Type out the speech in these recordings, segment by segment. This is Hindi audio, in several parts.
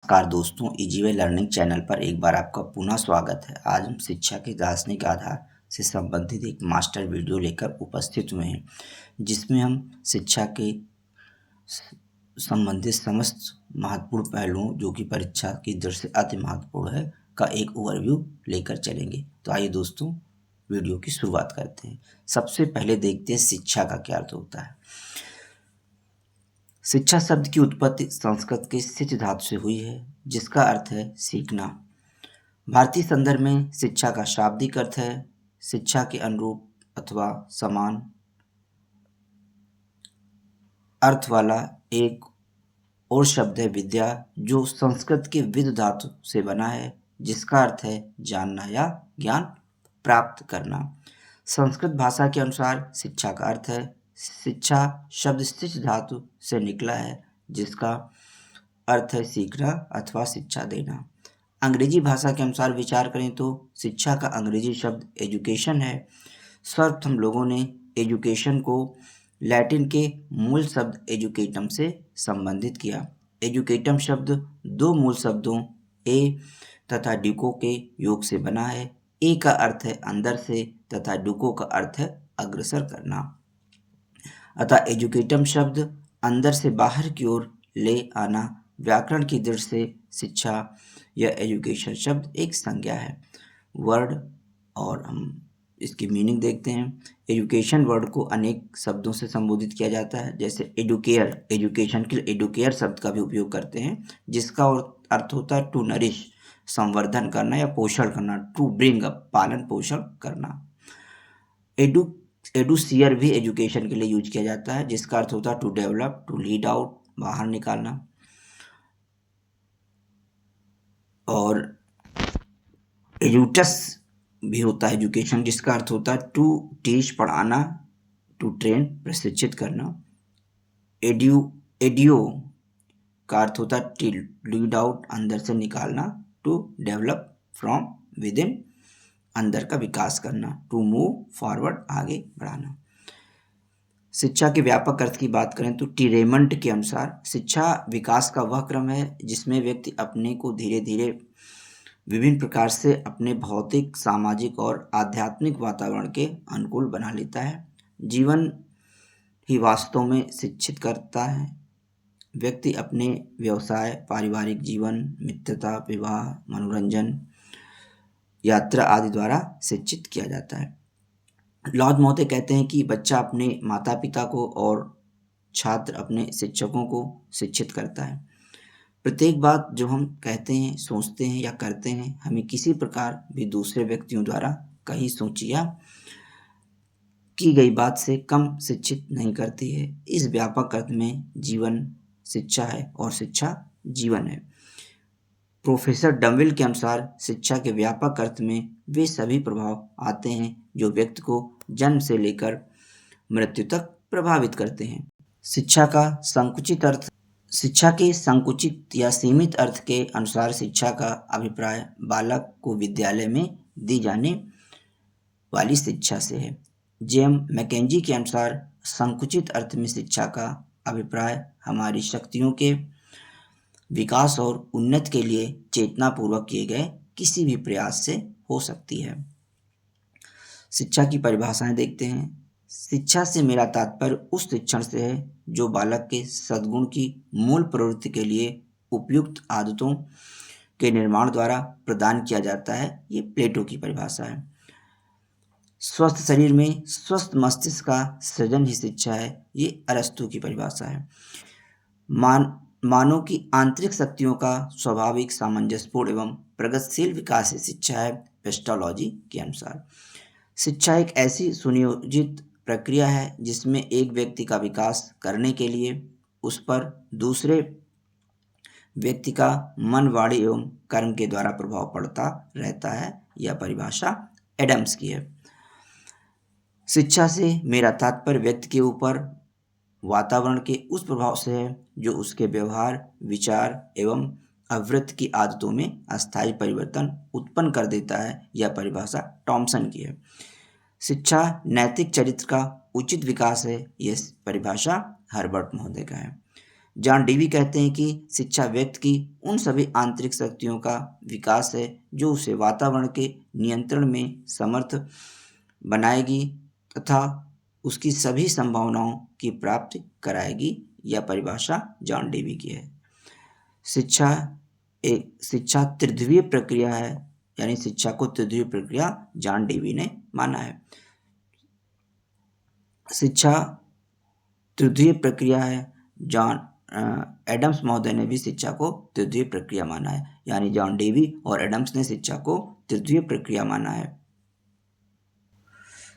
नमस्कार दोस्तों, इजी वे लर्निंग चैनल पर एक बार आपका पुनः स्वागत है। आज हम शिक्षा के दार्शनिक आधार से संबंधित एक मास्टर वीडियो लेकर उपस्थित हुए हैं, जिसमें हम शिक्षा के संबंधित समस्त महत्वपूर्ण पहलुओं, जो कि परीक्षा की दृष्टि से अति महत्वपूर्ण है, का एक ओवरव्यू लेकर चलेंगे। तो आइए दोस्तों, वीडियो की शुरुआत करते हैं। सबसे पहले देखते हैं शिक्षा का क्या अर्थ होता है। शिक्षा शब्द की उत्पत्ति संस्कृत के शिच धातु से हुई है, जिसका अर्थ है सीखना। भारतीय संदर्भ में शिक्षा का शाब्दिक अर्थ है शिक्षा के अनुरूप अथवा समान अर्थ वाला एक और शब्द है विद्या, जो संस्कृत के विद धातु से बना है, जिसका अर्थ है जानना या ज्ञान प्राप्त करना। संस्कृत भाषा के अनुसार शिक्षा का अर्थ है शिक्षा शब्द शिच धातु से निकला है, जिसका अर्थ है सीखना अथवा शिक्षा देना। अंग्रेजी भाषा के अनुसार विचार करें तो शिक्षा का अंग्रेजी शब्द एजुकेशन है। सर्वप्रथम लोगों ने एजुकेशन को लैटिन के मूल शब्द एजुकेटम से संबंधित किया। एजुकेटम शब्द दो मूल शब्दों ए तथा डिको के योग से बना है। ए का अर्थ है अंदर से तथा डुको का अर्थ है अग्रसर करना। अतः एजुकेटम शब्द अंदर से बाहर की ओर ले आना। व्याकरण की दृष्टि से शिक्षा या एजुकेशन शब्द एक संज्ञा है वर्ड, और हम इसकी मीनिंग देखते हैं। एजुकेशन वर्ड को अनेक शब्दों से संबोधित किया जाता है, जैसे एडुकेयर, एजुकेशन के लिए एडुकेयर शब्द का भी उपयोग करते हैं, जिसका अर्थ होता है टू नरिश, संवर्धन करना या पोषण करना, टू ब्रिंग अप, पालन पोषण करना। एडुसियर भी एजुकेशन के लिए यूज किया जाता है, जिसका अर्थ होता है to develop, to lead out, बाहर निकालना। और एजुटस भी होता है एजुकेशन, जिसका अर्थ होता है टू टीच, पढ़ाना, टू ट्रेन, प्रशिक्षित करना। एडियो का अर्थ होता है टू लीड आउट, अंदर से निकालना, to develop from within, अंदर का विकास करना, टू मूव फॉरवर्ड, आगे बढ़ाना। शिक्षा के व्यापक अर्थ की बात करें तो टी रेमंड के अनुसार शिक्षा विकास का वह क्रम है जिसमें व्यक्ति अपने को धीरे धीरे विभिन्न प्रकार से अपने भौतिक, सामाजिक और आध्यात्मिक वातावरण के अनुकूल बना लेता है। जीवन ही वास्तव में शिक्षित करता है। व्यक्ति अपने व्यवसाय, पारिवारिक जीवन, मित्रता, विवाह, मनोरंजन, यात्रा आदि द्वारा शिक्षित किया जाता है। लॉर्ड महोदय कहते हैं कि बच्चा अपने माता पिता को और छात्र अपने शिक्षकों को शिक्षित करता है। प्रत्येक बात जो हम कहते हैं, सोचते हैं या करते हैं, हमें किसी प्रकार भी दूसरे व्यक्तियों द्वारा कही सोची या की गई बात से कम शिक्षित नहीं करती है। इस व्यापक अर्थ में जीवन शिक्षा है और शिक्षा जीवन है। प्रोफेसर डमविल के अनुसार शिक्षा के व्यापक अर्थ में वे सभी प्रभाव आते हैं जो व्यक्ति को जन्म से लेकर मृत्यु तक प्रभावित करते हैं। शिक्षा के संकुचित या सीमित अर्थ के अनुसार शिक्षा का अभिप्राय बालक को विद्यालय में दी जाने वाली शिक्षा से है। जेम मैकेंजी के अनुसार संकुचित अर्थ में शिक्षा का अभिप्राय हमारी शक्तियों के विकास और उन्नति के लिए चेतनापूर्वक किए गए किसी भी प्रयास से हो सकती है। शिक्षा की परिभाषाएं देखते हैं। शिक्षा से मेरा तात्पर्य उस शिक्षण से है जो बालक के सद्गुण की मूल प्रवृत्ति के लिए उपयुक्त आदतों के निर्माण द्वारा प्रदान किया जाता है। ये प्लेटो की परिभाषा है। स्वस्थ शरीर में स्वस्थ मस्तिष्क का सृजन ही शिक्षा है। ये अरस्तु की परिभाषा है। मानव की आंतरिक शक्तियों का स्वाभाविक, सामंजस्यपूर्ण एवं प्रगतिशील विकास ही शिक्षा है, पेस्टोलॉजी के अनुसार। शिक्षा एक ऐसी सुनियोजित प्रक्रिया है जिसमें एक व्यक्ति का विकास करने के लिए उस पर दूसरे व्यक्ति का मन, वाणी एवं कर्म के द्वारा प्रभाव पड़ता रहता है। यह परिभाषा एडम्स की है। शिक्षा से मेरा तात्पर्य व्यक्ति के ऊपर वातावरण के उस प्रभाव से है जो उसके व्यवहार, विचार एवं आवृत्ति की आदतों में अस्थायी परिवर्तन उत्पन्न कर देता है। यह परिभाषा टॉमसन की है। शिक्षा नैतिक चरित्र का उचित विकास है। यह परिभाषा हर्बर्ट महोदय का है। जॉन डीवी कहते हैं कि शिक्षा व्यक्ति की उन सभी आंतरिक शक्तियों का विकास है जो उसे वातावरण के नियंत्रण में समर्थ बनाएगी तथा उसकी सभी संभावनाओं की प्राप्ति कराएगी। यह परिभाषा जॉन डीवी की है। शिक्षा त्रिध्रुवीय प्रक्रिया है, यानी शिक्षा को त्रिध्रुवीय प्रक्रिया जॉन डीवी ने माना है। शिक्षा त्रिध्रुवीय प्रक्रिया है, जॉन एडम्स महोदय ने भी शिक्षा को त्रिध्रुवीय प्रक्रिया माना है, यानी जॉन डीवी और एडम्स ने शिक्षा को त्रिध्रुवीय प्रक्रिया माना है।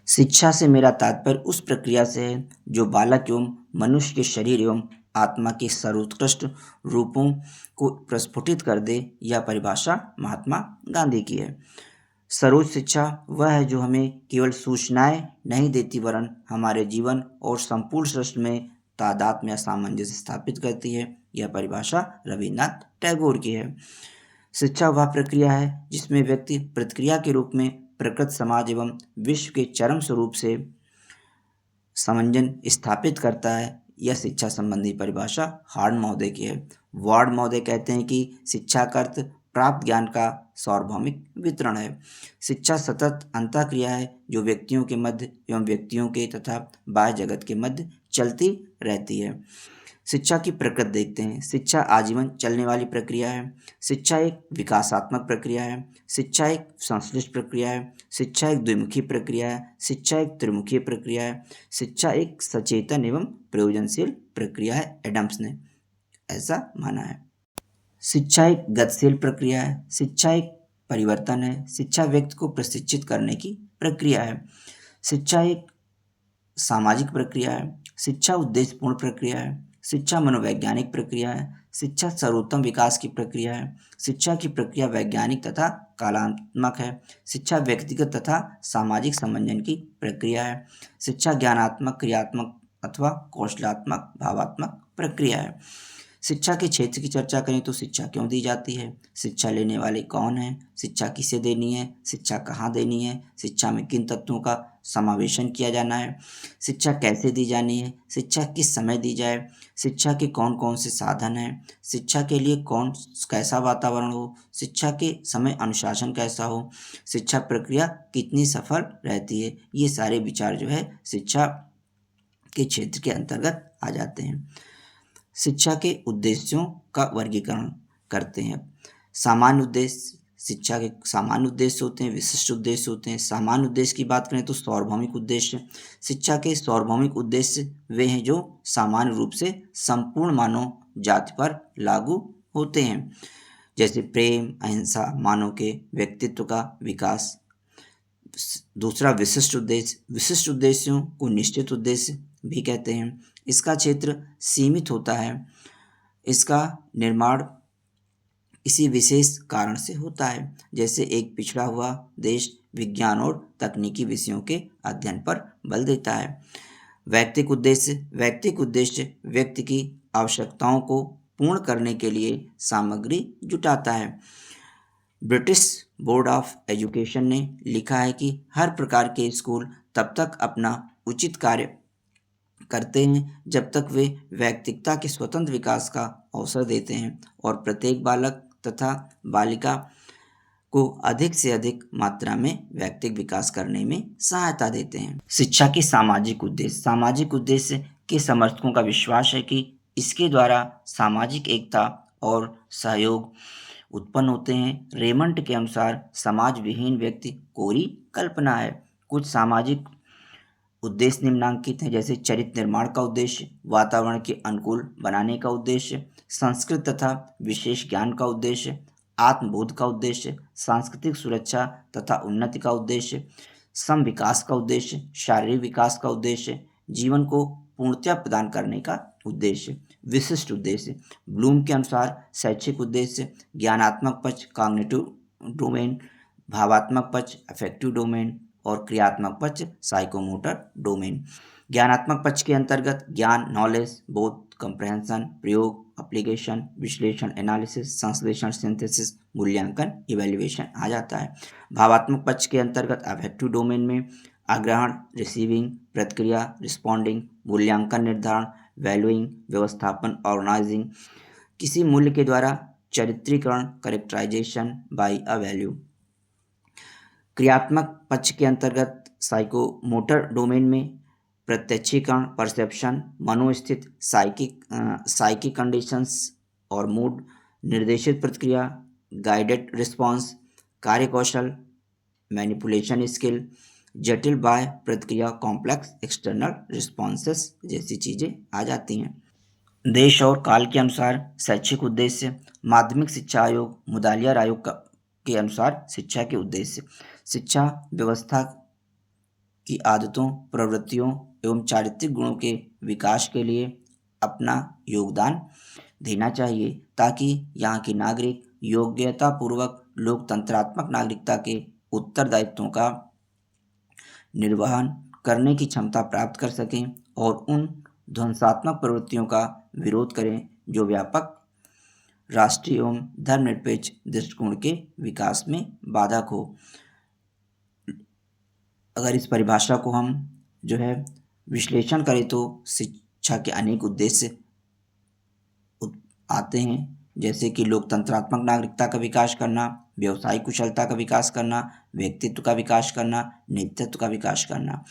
शिक्षा से मेरा तात्पर्य उस प्रक्रिया से है जो बालक एवं मनुष्य के शरीर एवं आत्मा के सर्वोत्कृष्ट रूपों को प्रस्फुटित कर दे। यह परिभाषा महात्मा गांधी की है। सर्वोच्च शिक्षा वह है जो हमें केवल सूचनाएं नहीं देती वरन हमारे जीवन और संपूर्ण सृष्टि में तादात्म्य या सामंजस्य स्थापित करती है। यह परिभाषा रविन्द्रनाथ टैगोर की है। शिक्षा वह प्रक्रिया है जिसमें व्यक्ति प्रतिक्रिया के रूप में प्रकृति, समाज एवं विश्व के चरम स्वरूप से समंजन स्थापित करता है। यह शिक्षा संबंधी परिभाषा हार्ड महोदय की है। वार्ड महोदय कहते हैं कि शिक्षा का अर्थ प्राप्त ज्ञान का सार्वभौमिक वितरण है। शिक्षा सतत अंतःक्रिया है जो व्यक्तियों के मध्य एवं व्यक्तियों के तथा बाह्य जगत के मध्य चलती रहती है। शिक्षा की प्रकृति देखते हैं। शिक्षा आजीवन चलने वाली प्रक्रिया है। शिक्षा एक विकासात्मक प्रक्रिया है। शिक्षा एक संश्लिष्ट प्रक्रिया है। शिक्षा एक द्विमुखी प्रक्रिया है। शिक्षा एक त्रिमुखी प्रक्रिया है। शिक्षा एक सचेतन एवं प्रयोजनशील प्रक्रिया है। एडम्स ने ऐसा माना है। शिक्षा एक गतिशील प्रक्रिया है। शिक्षा एक परिवर्तन है। शिक्षा व्यक्ति को प्रशिक्षित करने की प्रक्रिया है। शिक्षा एक सामाजिक प्रक्रिया है। शिक्षा उद्देश्यपूर्ण प्रक्रिया है। शिक्षा मनोवैज्ञानिक प्रक्रिया है। शिक्षा सर्वोत्तम विकास की प्रक्रिया है। शिक्षा की प्रक्रिया वैज्ञानिक तथा कालात्मक है। शिक्षा व्यक्तिगत तथा सामाजिक समंजन की प्रक्रिया है। शिक्षा ज्ञानात्मक, क्रियात्मक अथवा कौशलात्मक, भावात्मक प्रक्रिया है। शिक्षा के क्षेत्र की चर्चा करें तो शिक्षा क्यों दी जाती है, शिक्षा लेने वाले कौन हैं, शिक्षा किसे देनी है, शिक्षा कहाँ देनी है, शिक्षा में किन तत्वों का समावेशन किया जाना है, शिक्षा कैसे दी जानी है, शिक्षा किस समय दी जाए, शिक्षा के कौन कौन से साधन हैं, शिक्षा के लिए कैसा वातावरण हो, शिक्षा के समय अनुशासन कैसा हो, शिक्षा प्रक्रिया कितनी सफल रहती है। ये सारे विचार जो है शिक्षा के क्षेत्र के अंतर्गत आ जाते हैं। शिक्षा के उद्देश्यों का वर्गीकरण करते हैं। सामान्य उद्देश्य, शिक्षा के सामान्य उद्देश्य होते हैं, विशिष्ट उद्देश्य होते हैं। सामान्य उद्देश्य की बात करें तो सार्वभौमिक उद्देश्य। शिक्षा के सार्वभौमिक उद्देश्य वे हैं जो सामान्य रूप से संपूर्ण मानव जाति पर लागू होते हैं, जैसे प्रेम, अहिंसा, मानव के व्यक्तित्व का विकास। दूसरा विशिष्ट उद्देश्य, विशिष्ट उद्देश्यों को निश्चित उद्देश्य भी कहते हैं। इसका क्षेत्र सीमित होता है। इसका निर्माण किसी विशेष कारण से होता है, जैसे एक पिछड़ा हुआ देश विज्ञान और तकनीकी विषयों के अध्ययन पर बल देता है। वैयक्तिक उद्देश्य, वैयक्तिक उद्देश्य व्यक्ति की आवश्यकताओं को पूर्ण करने के लिए सामग्री जुटाता है। ब्रिटिश बोर्ड ऑफ एजुकेशन ने लिखा है कि हर प्रकार के स्कूल तब तक अपना उचित कार्य करते हैं जब तक वे व्यक्तिगता के स्वतंत्र विकास का अवसर देते हैं और प्रत्येक बालक तथा बालिका को अधिक से अधिक मात्रा में व्यक्तिगत विकास करने में सहायता देते हैं। शिक्षा के सामाजिक उद्देश्य, सामाजिक उद्देश्य के समर्थकों का विश्वास है कि इसके द्वारा सामाजिक एकता और सहयोग उत्पन्न होते हैं। रेमंड के अनुसार समाज विहीन व्यक्ति कोरी कल्पना है। कुछ सामाजिक उद्देश्य निम्नांकित हैं, जैसे चरित्र निर्माण का उद्देश्य, वातावरण के अनुकूल बनाने का उद्देश्य, संस्कृत तथा विशेष ज्ञान का उद्देश्य, आत्मबोध का उद्देश्य, सांस्कृतिक सुरक्षा तथा उन्नति का उद्देश्य, सम विकास का उद्देश्य, शारीरिक विकास का उद्देश्य, जीवन को पूर्णतया प्रदान करने का उद्देश्य। विशिष्ट उद्देश्य, ब्लूम के अनुसार शैक्षिक उद्देश्य ज्ञानात्मक पक्ष कॉग्निटिव डोमेन, भावात्मक पक्ष अफेक्टिव डोमेन और क्रियात्मक पक्ष साइकोमोटर डोमेन। ज्ञानात्मक पक्ष के अंतर्गत ज्ञान, नॉलेज, बोध, कंप्रहेंशन, प्रयोग, एप्लीकेशन, विश्लेषण, एनालिसिस, संश्लेषण, सिंथेसिस, मूल्यांकन, इवैल्यूएशन आ जाता है। भावात्मक पक्ष के अंतर्गत अफेक्टिव डोमेन में आग्रहण, रिसीविंग, प्रतिक्रिया, रिस्पॉन्डिंग, मूल्यांकन, निर्धारण, वैल्यूइंग, व्यवस्थापन, ऑर्गेनाइजिंग, किसी मूल्य के द्वारा चरित्रीकरण, करेक्टराइजेशन बाय अ वैल्यू। क्रियात्मक पक्ष के अंतर्गत साइकोमोटर डोमेन में प्रत्यक्षीकरण, परसेप्शन, मनोस्थित, साइकिक कंडीशंस और मूड, निर्देशित प्रतिक्रिया, गाइडेड रिस्पॉन्स, कार्यकौशल, मैनिपुलेशन स्किल, जटिल बाह्य प्रतिक्रिया, कॉम्प्लेक्स एक्सटर्नल रिस्पॉन्सेस जैसी चीज़ें आ जाती हैं। देश और काल के अनुसार शैक्षिक उद्देश्य। माध्यमिक शिक्षा आयोग, मुदालियार आयोग के अनुसार शिक्षा के उद्देश्य: शिक्षा व्यवस्था की आदतों, प्रवृत्तियों एवं चारित्रिक गुणों के विकास के लिए अपना योगदान देना चाहिए ताकि यहाँ के नागरिक योग्यतापूर्वक लोकतंत्रात्मक नागरिकता के उत्तरदायित्वों का निर्वहन करने की क्षमता प्राप्त कर सकें और उन ध्वंसात्मक प्रवृत्तियों का विरोध करें जो व्यापक राष्ट्रीय एवं धर्मनिरपेक्ष दृष्टिकोण के विकास में बाधक हो। अगर इस परिभाषा को हम जो है विश्लेषण करें तो शिक्षा के अनेक उद्देश्य आते हैं, जैसे कि लोकतंत्रात्मक नागरिकता का विकास करना, व्यवसायिक कुशलता का विकास करना, व्यक्तित्व का विकास करना, नेतृत्व का विकास करना।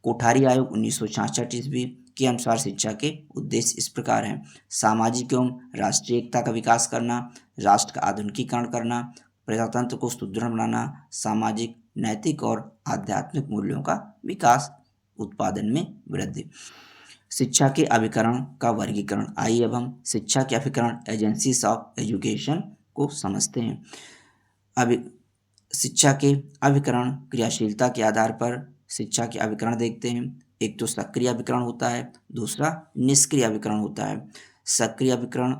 कोठारी आयोग 1966 ईस्वी के अनुसार शिक्षा के उद्देश्य इस प्रकार हैं: सामाजिक एवं राष्ट्रीय एकता का विकास करना, राष्ट्र का आधुनिकीकरण करना, प्रजातंत्र को सुदृढ़ बनाना, सामाजिक, नैतिक और आध्यात्मिक मूल्यों का विकास, उत्पादन में वृद्धि। शिक्षा के अभिकरण का वर्गीकरण। आइए अब हम शिक्षा के अभिकरण एजेंसीज ऑफ एजुकेशन को समझते हैं। अभी शिक्षा के अभिकरण क्रियाशीलता के आधार पर शिक्षा के अभिकरण देखते हैं। एक तो सक्रिय अभिकरण होता है, दूसरा निष्क्रिय अभिकरण होता है। सक्रिय अभिकरण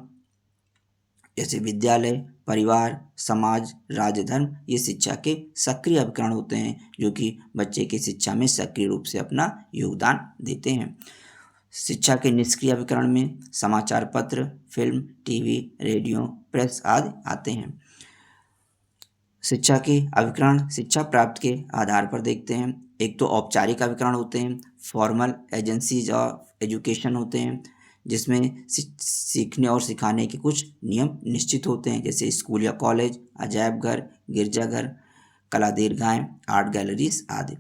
जैसे विद्यालय, परिवार, समाज, राज्य, धर्म, ये शिक्षा के सक्रिय अभिकरण होते हैं जो कि बच्चे की शिक्षा में सक्रिय रूप से अपना योगदान देते हैं। शिक्षा के निष्क्रिय अभिकरण में समाचार पत्र, फिल्म, टीवी, रेडियो, प्रेस आदि आते हैं। शिक्षा के अभिकरण शिक्षा प्राप्त के आधार पर देखते हैं। एक तो औपचारिक अभिकरण होते हैं, फॉर्मल एजेंसीज ऑफ एजुकेशन होते हैं, जिसमें सीखने और सिखाने के कुछ नियम निश्चित होते हैं, जैसे स्कूल या कॉलेज, अजायब घर, गिरजाघर, कला दीर्घाएँ, आर्ट गैलरीज आदि।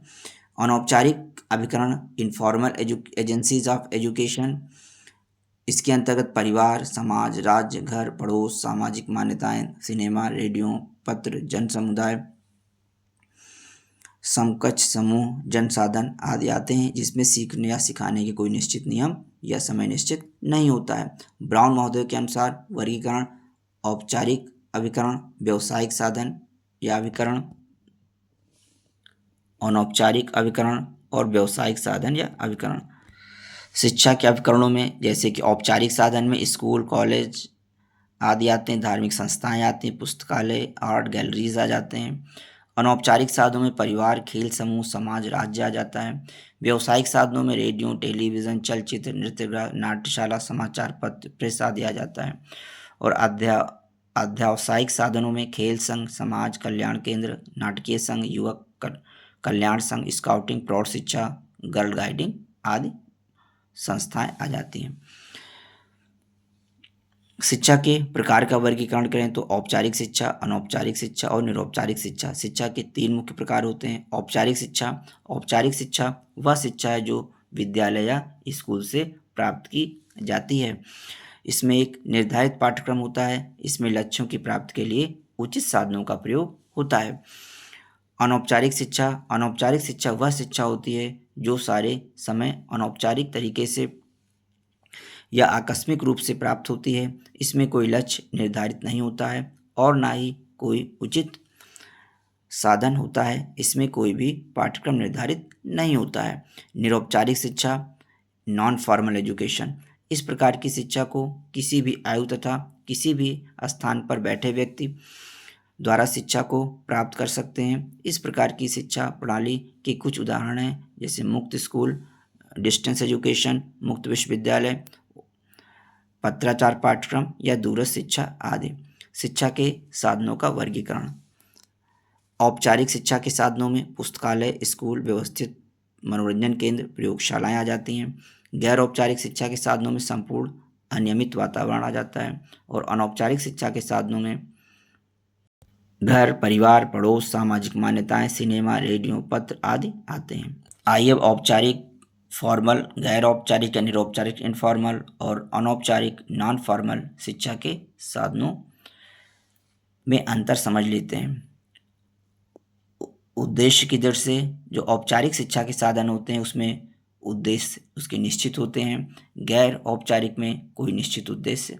अनौपचारिक अभिकरण इनफॉर्मल एजेंसीज ऑफ एजुकेशन, इसके अंतर्गत परिवार, समाज, राज्य, घर, पड़ोस, सामाजिक मान्यताएं, सिनेमा, रेडियो, पत्र, जन समुदाय, समकक्ष समूह, जनसाधन आदि आते हैं, जिसमें सीखने या सिखाने के कोई निश्चित नियम या समय निश्चित नहीं होता है। ब्राउन महोदय के अनुसार वर्गीकरण: औपचारिक अभिकरण, व्यावसायिक साधन या अभिकरण, अनौपचारिक अभिकरण और व्यावसायिक साधन या अभिकरण। शिक्षा के अभिकरणों में जैसे कि औपचारिक साधन में स्कूल, कॉलेज आदि आते हैं, धार्मिक संस्थाएं आती हैं, पुस्तकालय, आर्ट गैलरीज आ जाते हैं। अनौपचारिक साधनों में परिवार, खेल समूह, समाज, राज्य आ जाता है। व्यावसायिक साधनों में रेडियो, टेलीविज़न, चलचित्र, नृत्यगृह, नाट्यशाला, समाचार पत्र, प्रेस आदि आ जाता है। और अध्यावसायिक साधनों में खेल संघ, समाज कल्याण केंद्र, नाटकीय संघ, युवक कल्याण संघ, स्काउटिंग, प्रौढ़ शिक्षा, गर्ल गाइडिंग आदि संस्थाएं आ जाती हैं। शिक्षा के प्रकार का वर्गीकरण करें तो औपचारिक शिक्षा, अनौपचारिक शिक्षा और निरौपचारिक शिक्षा। शिक्षा के 3 मुख्य प्रकार होते हैं। औपचारिक शिक्षा वह शिक्षा है जो विद्यालय या स्कूल से प्राप्त की जाती है। इसमें एक निर्धारित पाठ्यक्रम होता है। इसमें लक्ष्यों की प्राप्ति के लिए उचित साधनों का प्रयोग होता है। अनौपचारिक शिक्षा वह शिक्षा होती है जो सारे समय अनौपचारिक तरीके से या आकस्मिक रूप से प्राप्त होती है। इसमें कोई लक्ष्य निर्धारित नहीं होता है और ना ही कोई उचित साधन होता है। इसमें कोई भी पाठ्यक्रम निर्धारित नहीं होता है। निरौपचारिक शिक्षा, नॉन फॉर्मल एजुकेशन, इस प्रकार की शिक्षा को किसी भी आयु तथा किसी भी स्थान पर बैठे व्यक्ति द्वारा शिक्षा को प्राप्त कर सकते हैं। इस प्रकार की शिक्षा प्रणाली के कुछ उदाहरण हैं, जैसे मुक्त स्कूल, डिस्टेंस एजुकेशन, मुक्त विश्वविद्यालय, पत्राचार पाठ्यक्रम या दूरस्थ शिक्षा आदि। शिक्षा के साधनों का वर्गीकरण: औपचारिक शिक्षा के साधनों में पुस्तकालय, स्कूल, व्यवस्थित मनोरंजन केंद्र, प्रयोगशालाएं आ जाती हैं। गैर औपचारिक शिक्षा के साधनों में संपूर्ण अनियमित वातावरण आ जाता है। और अनौपचारिक शिक्षा के साधनों में घर, परिवार, पड़ोस, सामाजिक मान्यताएं, सिनेमा, रेडियो, पत्र आदि आते हैं। आइए अब औपचारिक, फॉर्मल, गैर औपचारिक या निरौपचारिक इनफॉर्मल और अनौपचारिक नॉन फॉर्मल शिक्षा के साधनों में अंतर समझ लेते हैं। उद्देश्य की दृष्टि से जो औपचारिक शिक्षा के साधन होते हैं उसमें उद्देश्य उसके निश्चित होते हैं। गैर औपचारिक में कोई निश्चित उद्देश्य।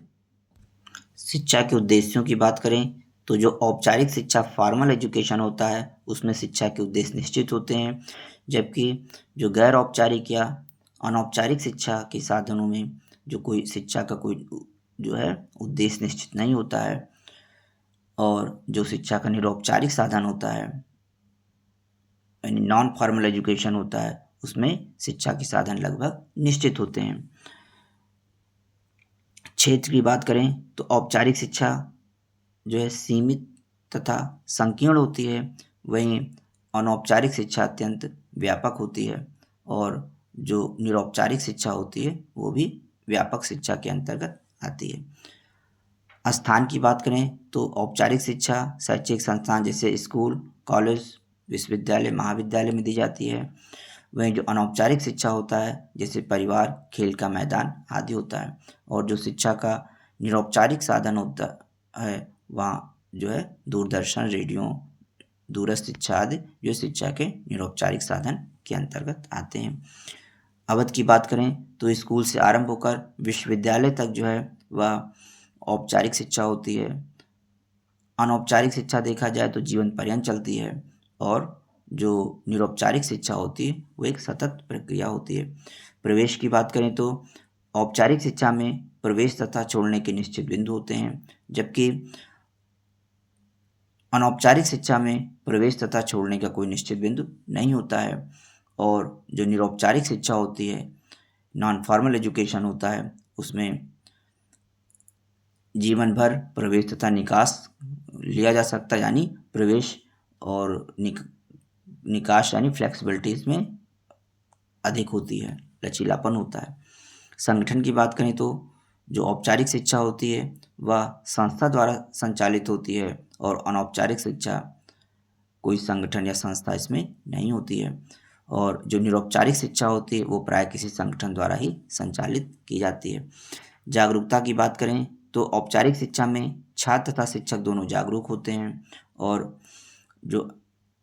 शिक्षा के उद्देश्यों की बात करें तो जो औपचारिक शिक्षा फॉर्मल एजुकेशन होता है उसमें शिक्षा के उद्देश्य निश्चित होते हैं, जबकि जो गैर औपचारिक या अनौपचारिक शिक्षा के साधनों में जो कोई शिक्षा का कोई जो है उद्देश्य निश्चित नहीं होता है। और जो शिक्षा का निरौपचारिक साधन होता है यानी नॉन फॉर्मल एजुकेशन होता है उसमें शिक्षा के साधन लगभग निश्चित होते हैं। क्षेत्र की बात करें तो औपचारिक शिक्षा जो है सीमित तथा संकीर्ण होती है, वहीं अनौपचारिक शिक्षा अत्यंत व्यापक होती है। और जो निरौपचारिक शिक्षा होती है वो भी व्यापक शिक्षा के अंतर्गत आती है। स्थान की बात करें तो औपचारिक शिक्षा शैक्षिक संस्थान जैसे स्कूल, कॉलेज, विश्वविद्यालय, महाविद्यालय में दी जाती है। वहीं जो अनौपचारिक शिक्षा होता है जैसे परिवार, खेल का मैदान आदि होता है। और जो शिक्षा का निरौपचारिक साधन होता है वहाँ जो है दूरदर्शन, रेडियो, दूरस्थ शिक्षा आदि जो शिक्षा के निरौपचारिक साधन के अंतर्गत आते हैं। अवधि की बात करें तो स्कूल से आरंभ होकर विश्वविद्यालय तक जो है वह औपचारिक शिक्षा होती है। अनौपचारिक शिक्षा देखा जाए तो जीवन पर्यंत चलती है। और जो निरौपचारिक शिक्षा होती है वो एक सतत प्रक्रिया होती है। प्रवेश की बात करें तो औपचारिक शिक्षा में प्रवेश तथा छोड़ने के निश्चित बिंदु होते हैं, जबकि अनौपचारिक शिक्षा में प्रवेश तथा छोड़ने का कोई निश्चित बिंदु नहीं होता है। और जो निरौपचारिक शिक्षा होती है, नॉन फॉर्मल एजुकेशन होता है, उसमें जीवन भर प्रवेश तथा निकास लिया जा सकता है, यानी प्रवेश और निकास यानी फ्लेक्सिबिलिटी इसमें अधिक होती है, लचीलापन होता है। संगठन की बात करें तो जो औपचारिक शिक्षा होती है वह संस्था द्वारा संचालित होती है और अनौपचारिक शिक्षा कोई संगठन या संस्था इसमें नहीं होती है। और जो निरौपचारिक शिक्षा होती है वो प्राय किसी संगठन द्वारा ही संचालित की जाती है। जागरूकता की बात करें तो औपचारिक शिक्षा में छात्र तथा शिक्षक दोनों जागरूक होते हैं। और जो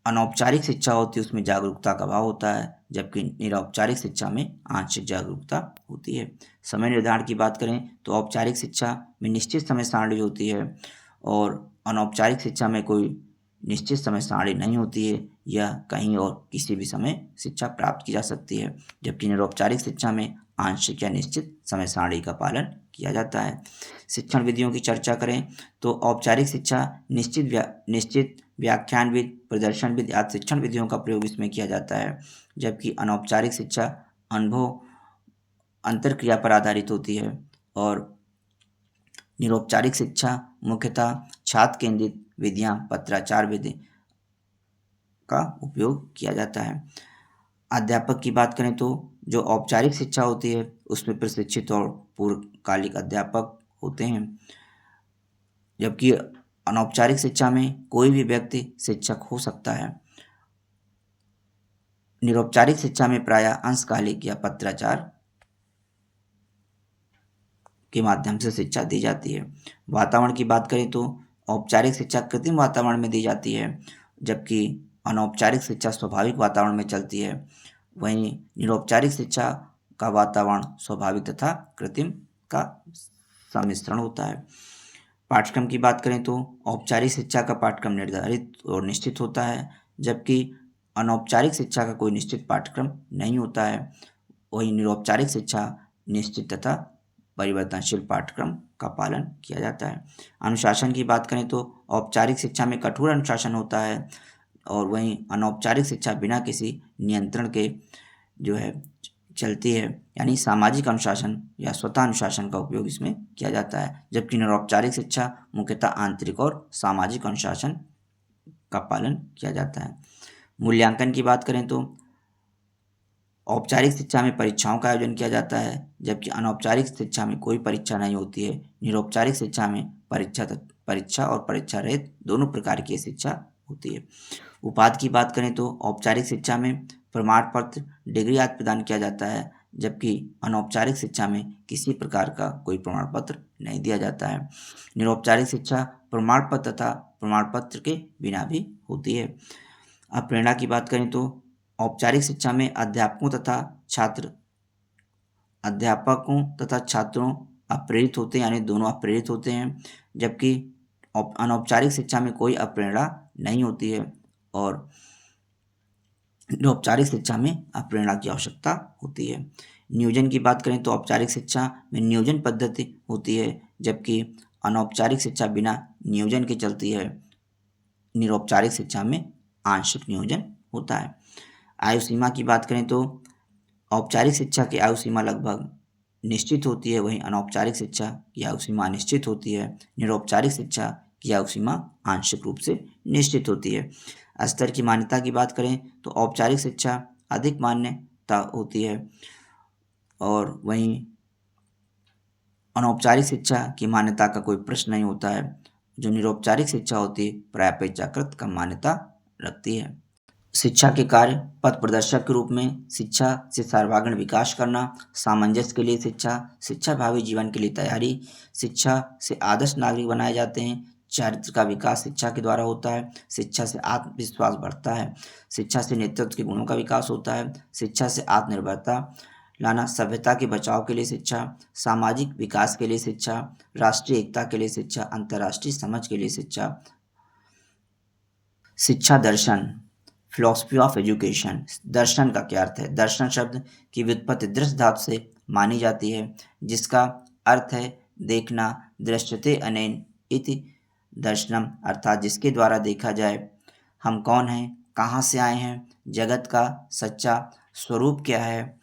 अनौपचारिक शिक्षा होती है उसमें जागरूकता का अभाव होता है, जबकि निरौपचारिक शिक्षा में आंशिक जागरूकता होती है। समय निर्धारण की बात करें तो औपचारिक शिक्षा में निश्चित समय सारणी होती है और अनौपचारिक शिक्षा में कोई निश्चित समय सारणी नहीं होती है, या कहीं और किसी भी समय शिक्षा प्राप्त की जा सकती है, जबकि निरौपचारिक शिक्षा में आंशिक या निश्चित समय सारणी का पालन किया जाता है। शिक्षण विधियों की चर्चा करें तो औपचारिक शिक्षा निश्चित व्याख्यानविद, प्रदर्शनविद आदि शिक्षण विधियों का प्रयोग इसमें किया जाता है, जबकि अनौपचारिक शिक्षा अनुभव अंतरक्रिया पर आधारित होती है। और निरौपचारिक शिक्षा मुख्यतः छात्र केंद्रित विधियां, पत्राचार विधि का उपयोग किया जाता है। अध्यापक की बात करें तो जो औपचारिक शिक्षा होती है उसमें प्रशिक्षित और पूर्णकालिक अध्यापक होते हैं, जबकि अनौपचारिक शिक्षा में कोई भी व्यक्ति शिक्षक हो सकता है। निरौपचारिक शिक्षा में प्रायः अंशकालिक या पत्राचार के माध्यम से शिक्षा दी जाती है। वातावरण की बात करें तो औपचारिक शिक्षा कृत्रिम वातावरण में दी जाती है, जबकि अनौपचारिक शिक्षा स्वाभाविक वातावरण में चलती है। वहीं निरौपचारिक शिक्षा का वातावरण स्वाभाविक तथा कृत्रिम का सम्मिश्रण होता है। पाठ्यक्रम की बात करें तो औपचारिक शिक्षा का पाठ्यक्रम निर्धारित और निश्चित होता है, जबकि अनौपचारिक शिक्षा का कोई निश्चित पाठ्यक्रम नहीं होता है। वहीं निरौपचारिक शिक्षा निश्चित तथा परिवर्तनशील पाठ्यक्रम का पालन किया जाता है। अनुशासन की बात करें तो औपचारिक शिक्षा में कठोर अनुशासन होता है और वहीं अनौपचारिक शिक्षा बिना किसी नियंत्रण के जो है चलती है, यानी सामाजिक अनुशासन या स्वतः अनुशासन का उपयोग इसमें किया जाता है, जबकि निरौपचारिक शिक्षा मुख्यतः आंतरिक और सामाजिक अनुशासन का पालन किया जाता है। मूल्यांकन की बात करें तो औपचारिक शिक्षा में परीक्षाओं का आयोजन किया जाता है, जबकि अनौपचारिक शिक्षा में कोई परीक्षा नहीं होती है। निरौपचारिक शिक्षा में परीक्षा और परीक्षा रहित दोनों प्रकार की शिक्षा होती है। उपाधि की बात करें तो औपचारिक शिक्षा में प्रमाण पत्र, डिग्री आदि प्रदान किया जाता है, जबकि अनौपचारिक शिक्षा में किसी प्रकार का कोई प्रमाण पत्र नहीं दिया जाता है। निरौपचारिक शिक्षा प्रमाण पत्र तथा प्रमाण पत्र के बिना भी होती है। अब प्रेरणा की बात करें तो औपचारिक शिक्षा में अध्यापकों तथा छात्रों अप्रेरित होते हैं, यानी दोनों अप्रेरित होते हैं, जबकि अनौपचारिक शिक्षा में कोई अप्रेरणा नहीं होती है और औपचारिक शिक्षा में अप्रेरणा की आवश्यकता होती है। नियोजन की बात करें तो औपचारिक शिक्षा में नियोजन पद्धति होती है, जबकि अनौपचारिक शिक्षा बिना नियोजन के चलती है। निरौपचारिक शिक्षा में आंशिक नियोजन होता है। आयु सीमा की बात करें तो औपचारिक शिक्षा की आयु सीमा लगभग निश्चित होती है, वहीं अनौपचारिक शिक्षा की आयु सीमा अनिश्चित होती है। निरौपचारिक शिक्षा की आयु सीमा आंशिक रूप से निश्चित होती है। स्तर की मान्यता की बात करें तो औपचारिक शिक्षा अधिक मान्यता होती है और वहीं अनौपचारिक शिक्षा की मान्यता का कोई प्रश्न नहीं होता है। जो निरौपचारिक शिक्षा होती है प्राय अपेक्षाकृत कम मान्यता रखती है। शिक्षा के कार्य पथ प्रदर्शक के रूप में शिक्षा से सर्वांगीण विकास करना, सामंजस्य के लिए शिक्षा, शिक्षा भावी जीवन के लिए तैयारी, शिक्षा से आदर्श नागरिक बनाए जाते हैं, चरित्र का विकास शिक्षा के द्वारा होता है, शिक्षा से आत्मविश्वास बढ़ता है, शिक्षा से नेतृत्व के गुणों का विकास होता है, शिक्षा से आत्मनिर्भरता लाना, सभ्यता के बचाव के लिए शिक्षा, सामाजिक विकास के लिए शिक्षा, राष्ट्रीय एकता के लिए शिक्षा, अंतर्राष्ट्रीय समझ के लिए शिक्षा। शिक्षा दर्शन फिलॉसफी ऑफ एजुकेशन। दर्शन का क्या अर्थ है? दर्शन शब्द की व्युत्पत्ति दृश्य धातु से मानी जाती है, जिसका अर्थ है देखना। दृश्यते अनेन इति दर्शनम, अर्थात जिसके द्वारा देखा जाए हम कौन हैं, कहाँ से आए हैं, जगत का सच्चा स्वरूप क्या है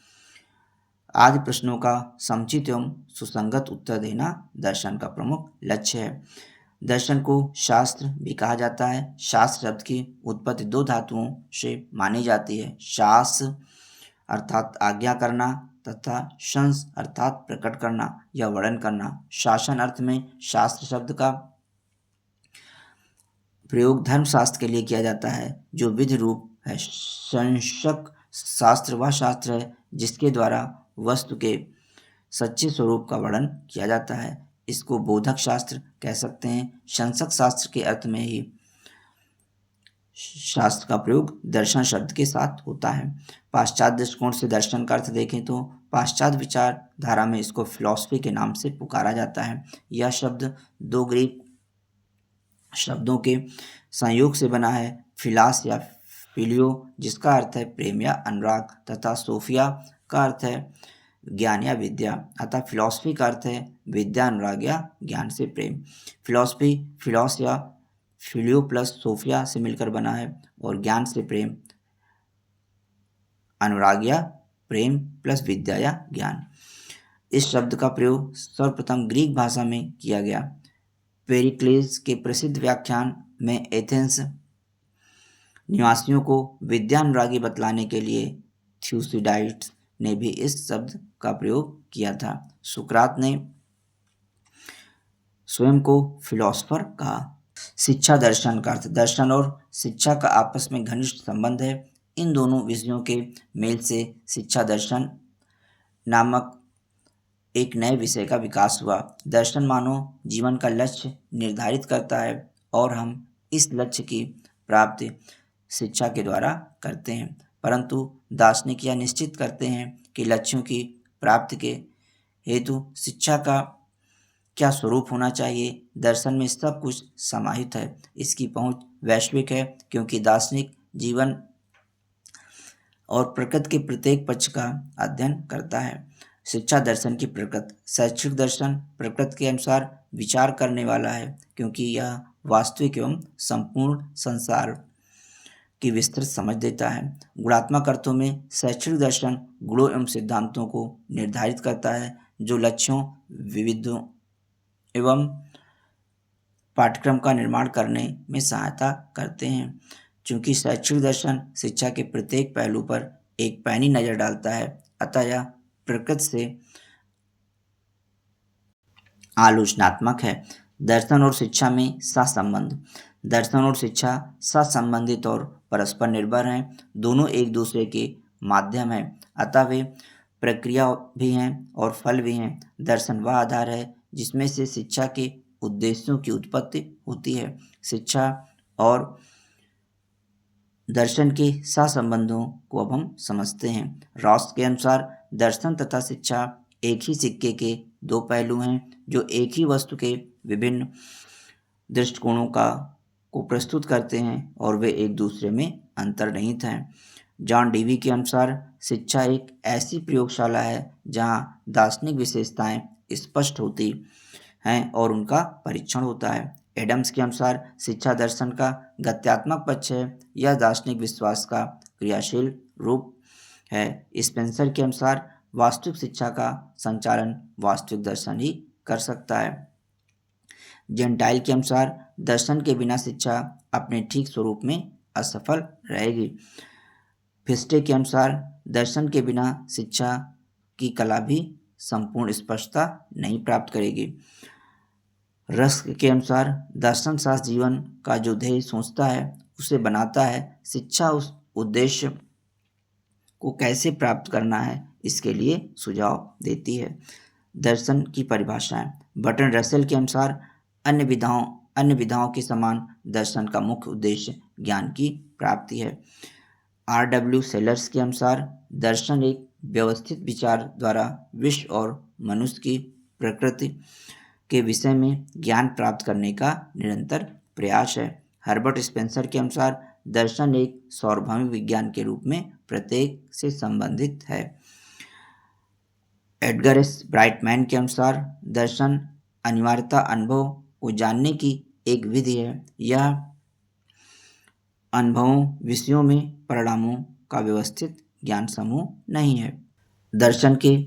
आदि प्रश्नों का समुचित एवं सुसंगत उत्तर देना दर्शन का प्रमुख लक्ष्य है। दर्शन को शास्त्र भी कहा जाता है। शास्त्र शब्द की उत्पत्ति दो धातुओं से मानी जाती है। शास्त्र अर्थात आज्ञा करना तथा शंस अर्थात प्रकट करना या वर्णन करना। शासन अर्थ में शास्त्र शब्द का प्रयोग धर्मशास्त्र के लिए किया जाता है, जो विधि रूप है। शंसक शास्त्र वह शास्त्र है जिसके द्वारा वस्तु के सच्चे स्वरूप का वर्णन किया जाता है। इसको बोधक शास्त्र कह सकते हैं। शंसक शास्त्र के अर्थ में ही शास्त्र का प्रयोग दर्शन शब्द के साथ होता है। पाश्चात्य दृष्टिकोण से दर्शन का अर्थ देखें तो पाश्चात्य विचारधारा में इसको फिलॉसफी के नाम से पुकारा जाता है। यह शब्द दो ग्रीक शब्दों के संयोग से बना है। फिलास या फिलियो जिसका अर्थ है प्रेम या अनुराग तथा सोफिया का अर्थ है ज्ञान या विद्या, अतः फिलॉसफी का अर्थ है विद्या, अनुराग या ज्ञान से प्रेम। फिलॉसफी फिलॉस या फिलियो प्लस सोफिया से मिलकर बना है और ज्ञान से प्रेम, अनुराग या प्रेम प्लस विद्या या ज्ञान। इस शब्द का प्रयोग सर्वप्रथम ग्रीक भाषा में किया गया। पेरिक्लेस के प्रसिद्ध व्याख्यान में एथेंस निवासियों को विद्यानुरागी बतलाने के लिए थ्यूसिडाइड्स ने भी इस शब्द का प्रयोग किया था। सुकरात ने स्वयं को फिलोसफर कहा। शिक्षा दर्शन का अर्थ दर्शन और शिक्षा का आपस में घनिष्ठ संबंध है। इन दोनों विषयों के मेल से शिक्षा दर्शन नामक एक नए विषय का विकास हुआ। दर्शन मानव जीवन का लक्ष्य निर्धारित करता है और हम इस लक्ष्य की प्राप्ति शिक्षा के द्वारा करते हैं, परंतु दार्शनिक यह निश्चित करते हैं कि लक्ष्यों की प्राप्ति के हेतु शिक्षा का क्या स्वरूप होना चाहिए। दर्शन में सब कुछ समाहित है। इसकी पहुंच वैश्विक है क्योंकि दार्शनिक जीवन और प्रकृति के प्रत्येक पक्ष का अध्ययन करता है। शिक्षा दर्शन की प्रकृति। शैक्षिक दर्शन प्रकृति के अनुसार विचार करने वाला है क्योंकि यह वास्तविक एवं संपूर्ण संसार की विस्तृत समझ देता है। गुणात्मक अर्थों में शैक्षिक दर्शन गुणों एवं सिद्धांतों को निर्धारित करता है जो लक्ष्यों, विविधों एवं पाठ्यक्रम का निर्माण करने में सहायता करते हैं। चूँकि शैक्षिक दर्शन शिक्षा के प्रत्येक पहलू पर एक पैनी नजर डालता है, अतः यह प्रकृति से आलोचनात्मक है। दर्शन और शिक्षा में सहसंबंध। दर्शन और शिक्षा सहसंबंधित और परस्पर निर्भर हैं। दोनों एक दूसरे के माध्यम हैं, अतः वे प्रक्रिया भी हैं और फल भी हैं। दर्शन वह आधार है जिसमें से शिक्षा के उद्देश्यों की उत्पत्ति होती है। शिक्षा और दर्शन के सहसंबंधों को अब हम समझते हैं। रॉस के अनुसार दर्शन तथा शिक्षा एक ही सिक्के के दो पहलू हैं जो एक ही वस्तु के विभिन्न दृष्टिकोणों को प्रस्तुत करते हैं और वे एक दूसरे में अंतर्निहित हैं। जॉन डीवी के अनुसार शिक्षा एक ऐसी प्रयोगशाला है जहां दार्शनिक विशेषताएं स्पष्ट होती हैं और उनका परीक्षण होता है। एडम्स के अनुसार शिक्षा दर्शन का गत्यात्मक पक्ष है, यह दार्शनिक विश्वास का क्रियाशील रूप है। स्पेंसर के अनुसार वास्तविक शिक्षा का संचालन वास्तविक दर्शन ही कर सकता है। जेंटाइल के अनुसार दर्शन के बिना शिक्षा अपने ठीक स्वरूप में असफल रहेगी। फिस्टे के अनुसार दर्शन के बिना शिक्षा की कला भी संपूर्ण स्पष्टता नहीं प्राप्त करेगी। रस्क के अनुसार दर्शन शास्त्र जीवन का जो ध्येय सोचता है उसे बनाता है। शिक्षा उस उद्देश्य को कैसे प्राप्त करना है इसके लिए सुझाव देती है। दर्शन की परिभाषाएं। बर्टन रसेल के अनुसार अन्य विधाओं के समान दर्शन का मुख्य उद्देश्य ज्ञान की प्राप्ति है। R.W. सेलर्स के अनुसार दर्शन एक व्यवस्थित विचार द्वारा विश्व और मनुष्य की प्रकृति के विषय में ज्ञान प्राप्त करने का निरंतर प्रयास है। हर्बर्ट स्पेंसर के अनुसार दर्शन एक सार्वभौमिक विज्ञान के रूप में प्रत्येक से संबंधित है। एडगर एस ब्राइटमैन के अनुसार दर्शन अनिवार्यता अनुभव को जानने की एक विधि है। यह अनुभवों, विषयों में परिणामों का व्यवस्थित ज्ञान समूह नहीं है। दर्शन के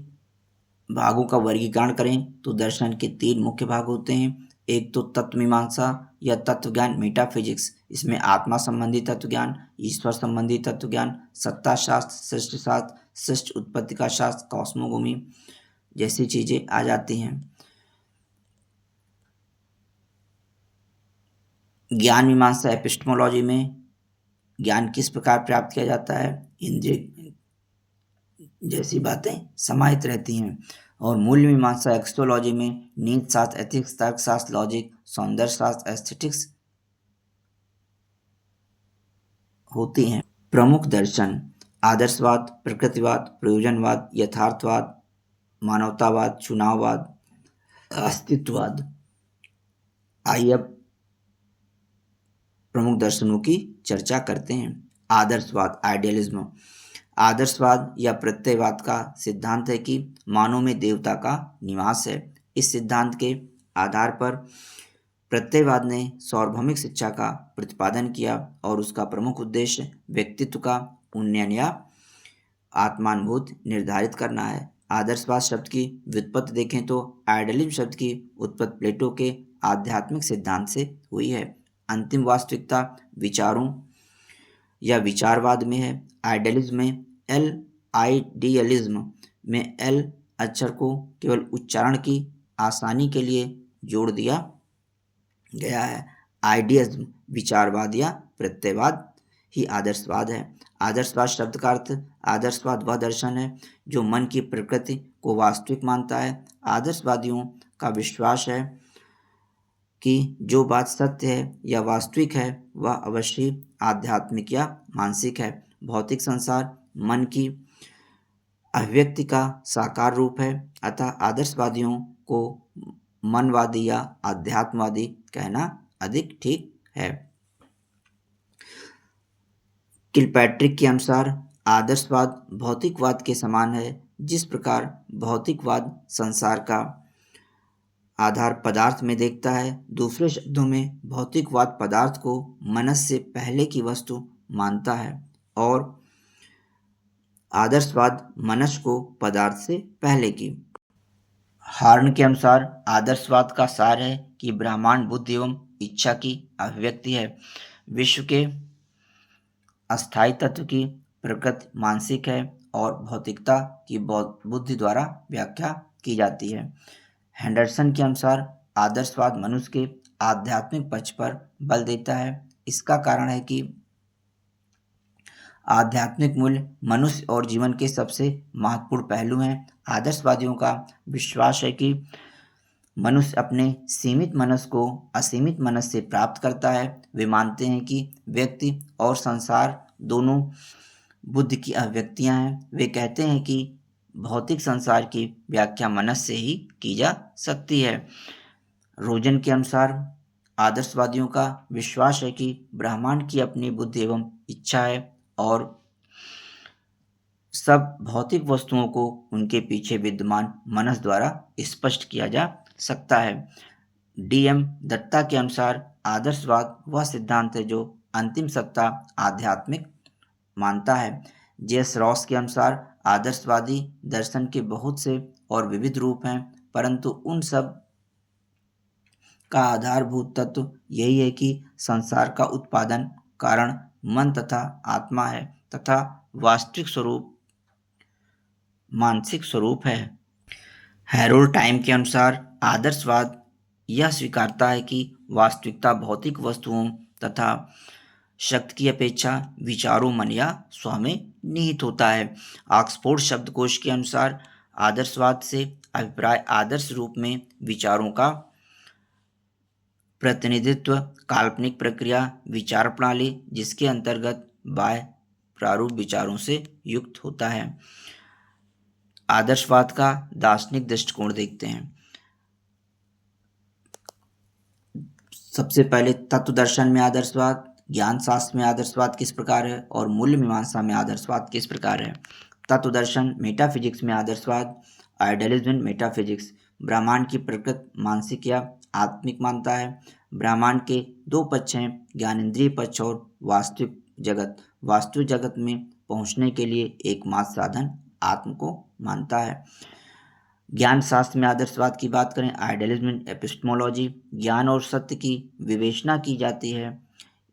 भागों का वर्गीकरण करें तो दर्शन के 3 मुख्य भाग होते हैं। एक तो तत्व मीमांसा या तत्व ज्ञान मेटाफिजिक्स, इसमें आत्मा संबंधी तत्व ज्ञान, ईश्वर संबंधी तत्व ज्ञान, सत्ता शास्त्र, सृष्टि शास्त्र, सृष्टि उत्पत्ति का शास्त्र, कॉस्मोगोमी जैसी चीजें आ जाती हैं। ज्ञान मीमांसा एपिस्टेमोलॉजी में ज्ञान किस प्रकार प्राप्त किया जाता है, इंद्रिय जैसी बातें समाहित रहती हैं। और मूल्य मीमांसा एक्सोलॉजी में नीति शास्त्र, एथिक्स, तर्कशास्त्र, लॉजिक, सौंदर्य शास्त्र, एस्थेटिक्स होती हैं। प्रमुख दर्शन आदर्शवाद, प्रकृतिवाद, प्रयोजनवाद, यथार्थवाद, मानवतावाद, चुनाववाद, अस्तित्ववाद। आइए अब प्रमुख दर्शनों की चर्चा करते हैं। आदर्शवाद, आइडियलिज्म। आदर्शवाद या प्रत्ययवाद का सिद्धांत है कि मानव में देवता का निवास है। इस सिद्धांत के आधार पर प्रत्ययवाद ने सार्वभौमिक शिक्षा का प्रतिपादन किया और उसका प्रमुख उद्देश्य व्यक्तित्व का उन्नयन या आत्मानुभूति निर्धारित करना है। आदर्शवाद शब्द की व्युत्पत्ति देखें तो आइडियलिज्म शब्द की उत्पत्ति प्लेटो के आध्यात्मिक सिद्धांत से हुई है। अंतिम वास्तविकता विचारों या विचारवाद में है। आइडियलिज्म में आइडियलिज्म में एल अक्षर को केवल उच्चारण की आसानी के लिए जोड़ दिया गया है। आइडियलिज्म विचारवाद या प्रत्ययवाद ही आदर्शवाद है। आदर्शवाद शब्द का अर्थ आदर्शवाद वह दर्शन है जो मन की प्रकृति को वास्तविक मानता है। आदर्शवादियों का विश्वास है कि जो बात सत्य है या वास्तविक है वह अवश्य आध्यात्मिक या मानसिक है। भौतिक संसार मन की अभिव्यक्ति का साकार रूप है, अतः आदर्शवादियों को मनवादी या अध्यात्मवादी कहना अधिक ठीक है। किलपैट्रिक के अनुसार आदर्शवाद भौतिकवाद के समान है। जिस प्रकार भौतिकवाद संसार का आधार पदार्थ में देखता है, दूसरे शब्दों में भौतिकवाद पदार्थ को मनस से पहले की वस्तु मानता है और आदर्शवाद मनस को पदार्थ से पहले की। हार्न के अनुसार आदर्शवाद का सार है कि ब्रह्मांड बुद्धि एवं इच्छा की अभिव्यक्ति है। विश्व के अस्थायी तत्व की प्रकृति मानसिक है और भौतिकता की बुद्धि द्वारा व्याख्या की जाती है। हेंडरसन के अनुसार आदर्शवाद मनुष्य के आध्यात्मिक पक्ष पर बल देता है। इसका कारण है कि आध्यात्मिक मूल्य मनुष्य और जीवन के सबसे महत्वपूर्ण पहलू हैं। आदर्शवादियों का विश्वास है कि मनुष्य अपने सीमित मनस को असीमित मनस से प्राप्त करता है। वे मानते हैं कि व्यक्ति और संसार दोनों बुद्धि की अभिव्यक्तियां हैं। वे कहते हैं कि भौतिक संसार की व्याख्या मनस से ही की जा सकती है। रोजन के अनुसार आदर्शवादियों का विश्वास है कि ब्रह्मांड की अपनी बुद्धि एवं इच्छा है और सब भौतिक वस्तुओं को उनके पीछे विद्यमान मनस द्वारा स्पष्ट किया जा सकता है। डी.एम. दत्ता के अनुसार आदर्शवाद वह सिद्धांत है जो अंतिम सत्ता आध्यात्मिक मानता है। जे.एस. रॉस के अनुसार आदर्शवादी दर्शन के बहुत से और विविध रूप हैं, परंतु उन सब का आधारभूत तत्व यही है कि संसार का उत्पादन कारण मन तथा आत्मा है तथा वास्तविक स्वरूप मानसिक स्वरूप है। हैरोल्ड टाइम के अनुसार आदर्शवाद यह स्वीकारता है कि वास्तविकता भौतिक वस्तुओं तथा शक्ति की अपेक्षा विचारों, मन या स्व में निहित होता है। ऑक्सफोर्ड शब्दकोश के अनुसार आदर्शवाद से अभिप्राय आदर्श रूप में विचारों का प्रतिनिधित्व, काल्पनिक प्रक्रिया, विचार प्रणाली जिसके अंतर्गत बाह्य प्रारूप विचारों से युक्त होता है। आदर्शवाद का दार्शनिक दृष्टिकोण देखते हैं। सबसे पहले तत्व दर्शन में आदर्शवाद, ज्ञान शास्त्र में आदर्शवाद किस प्रकार है और मूल्य मीमांसा में आदर्शवाद किस प्रकार है। तत्व दर्शन मेटाफिजिक्स में आदर्शवाद, आइडियलिज्म मेटाफिजिक्स ब्रह्मांड की प्रकृति मानसिक या आत्मिक मानता है। ब्रह्मांड के दो पक्ष हैं, ज्ञानेंद्रिय पक्ष और वास्तविक जगत। वास्तविक जगत में पहुंचने के लिए एकमात्र साधन आत्म को मानता है। ज्ञान शास्त्र में आदर्शवाद की बात करें, आइडियलिज्म एपिस्टेमोलॉजी, ज्ञान और सत्य की विवेचना की जाती है।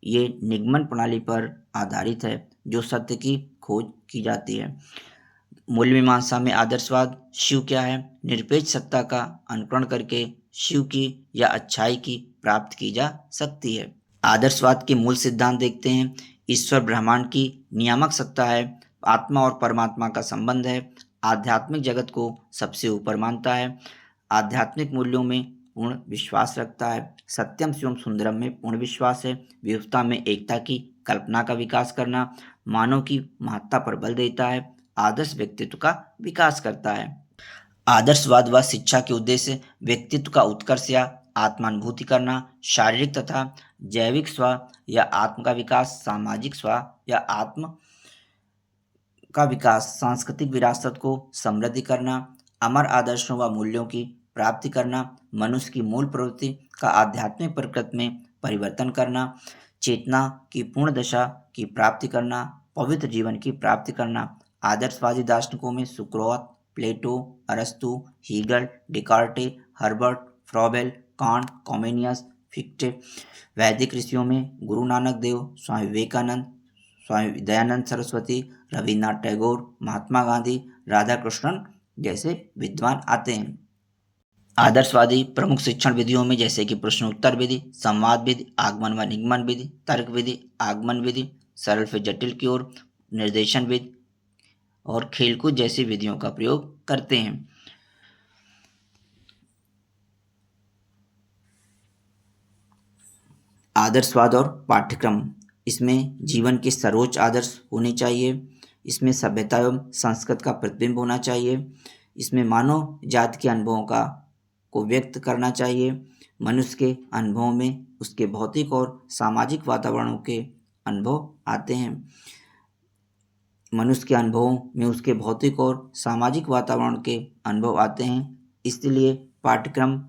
ये निगमन प्रणाली पर आधारित है जो सत्य की खोज की जाती है। मूल्य मीमांसा में आदर्शवाद, शिव क्या है, निरपेक्ष सत्ता का अनुकरण करके शिव की या अच्छाई की प्राप्ति की जा सकती है। आदर्शवाद के मूल सिद्धांत देखते हैं। ईश्वर ब्रह्मांड की नियामक सत्ता है, आत्मा और परमात्मा का संबंध है, आध्यात्मिक जगत को सबसे ऊपर मानता है, आध्यात्मिक मूल्यों में पूर्ण विश्वास रखता है, सत्यम शिवम सुंदरम में पूर्ण विश्वास है, विविधता में एकता की कल्पना का विकास करना, मानव की महत्ता पर बल देता है, आदर्श व्यक्तित्व का विकास करता है। आदर्शवाद व शिक्षा के उद्देश्य व्यक्तित्व का उत्कर्ष या आत्मानुभूति करना, शारीरिक तथा जैविक स्व या आत्म का विकास, सामाजिक स्व या आत्म का विकास, सांस्कृतिक विरासत को समृद्धि करना, अमर आदर्शों व मूल्यों की प्राप्ति करना, मनुष्य की मूल प्रवृत्ति का आध्यात्मिक प्रकृति में परिवर्तन करना, चेतना की पूर्ण दशा की प्राप्ति करना, पवित्र जीवन की प्राप्ति करना। आदर्शवादी दार्शनिकों में सुकरात, प्लेटो, अरस्तु, Hegel, डिकार्टे, Herbert, Froebel, can't, Comenius, फिक्टे। वैदिक ऋषियों में गुरु नानक देव, स्वामी विवेकानंद, स्वामी दयानंद सरस्वती, रविन्द्रनाथ टैगोर, महात्मा गांधी, राधा कृष्णन जैसे विद्वान आते हैं। आदर्शवादी प्रमुख शिक्षण विधियों में जैसे कि प्रश्नोत्तर विधि, संवाद विधि, आगमन व निगमन विधि, तर्क विधि, आगमन विधि, सरल से जटिल की ओर निर्देशन विधि और खेलकूद जैसी विधियों का प्रयोग करते हैं। आदर्शवाद और पाठ्यक्रम, इसमें जीवन के सर्वोच्च आदर्श होने चाहिए, इसमें सभ्यता एवं संस्कृत का प्रतिबिंब होना चाहिए, इसमें मानव जाति के अनुभवों को व्यक्त करना चाहिए, मनुष्य के अनुभवों में उसके भौतिक और सामाजिक वातावरणों के अनुभव आते हैं। मनुष्य के अनुभवों में उसके भौतिक और सामाजिक वातावरण के अनुभव आते हैं, इसलिए पाठ्यक्रम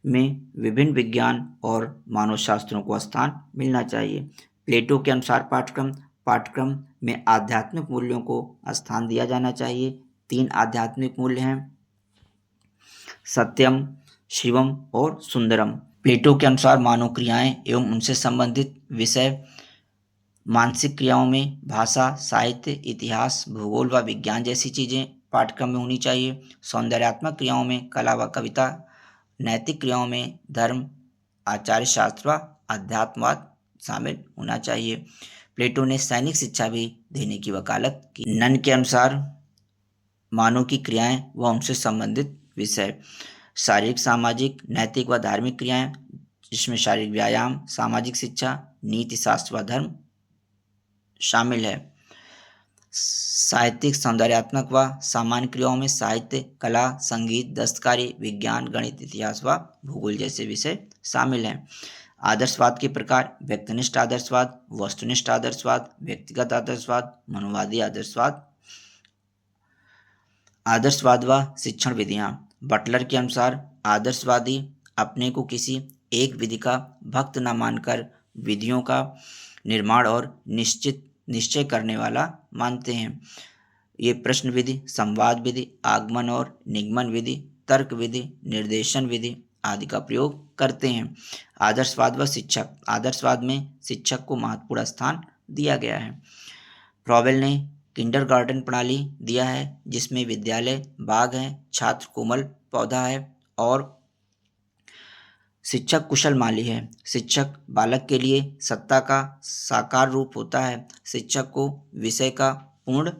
में विभिन्न विज्ञान और मानव शास्त्रों को स्थान मिलना चाहिए। प्लेटो के अनुसार पाठ्यक्रम में आध्यात्मिक मूल्यों को स्थान दिया जाना चाहिए। 3 आध्यात्मिक मूल्य हैं, सत्यम, शिवम और सुंदरम। प्लेटो के अनुसार मानव क्रियाएं एवं उनसे संबंधित विषय मानसिक क्रियाओं में भाषा, साहित्य, इतिहास, भूगोल व विज्ञान जैसी चीज़ें पाठ्यक्रम में होनी चाहिए। सौंदर्यात्मक क्रियाओं में कला व कविता, नैतिक क्रियाओं में धर्म, आचार्य शास्त्र व अध्यात्मवाद शामिल होना चाहिए। प्लेटो ने सैनिक शिक्षा भी देने की वकालत की। नन के अनुसार मानव की क्रियाएं व उनसे संबंधित विषय, शारीरिक, सामाजिक, नैतिक व धार्मिक क्रियाएं, जिसमें शारीरिक व्यायाम, सामाजिक शिक्षा, नीति शास्त्र व धर्म शामिल है। साहित्यिक, सौंदर्यात्मक व सामान्य क्रियाओं में साहित्य, कला, संगीत, दस्तकारी, विज्ञान, गणित, इतिहास व भूगोल जैसे विषय शामिल हैं। आदर्शवाद के प्रकार, व्यक्तिनिष्ठ आदर्शवाद, वस्तुनिष्ठ आदर्शवाद, व्यक्तिगत आदर्शवाद, मनोवादी आदर्शवाद। आदर्शवाद व शिक्षण विधियाँ। बटलर के अनुसार आदर्शवादी अपने को किसी एक विधि का भक्त न मानकर विधियों का निर्माण और निश्चय करने वाला मानते हैं। ये प्रश्न विधि, संवाद विधि, आगमन और निगमन विधि, तर्क विधि, निर्देशन विधि आदि का प्रयोग करते हैं। आदर्शवाद व शिक्षक। आदर्शवाद में शिक्षक को महत्वपूर्ण स्थान दिया गया है। फ्रॉवेल ने किंडरगार्टन प्रणाली दिया है, जिसमें विद्यालय बाग है, छात्र कोमल पौधा है और शिक्षक कुशल माली है। शिक्षक बालक के लिए सत्ता का साकार रूप होता है। शिक्षक को विषय का पूर्ण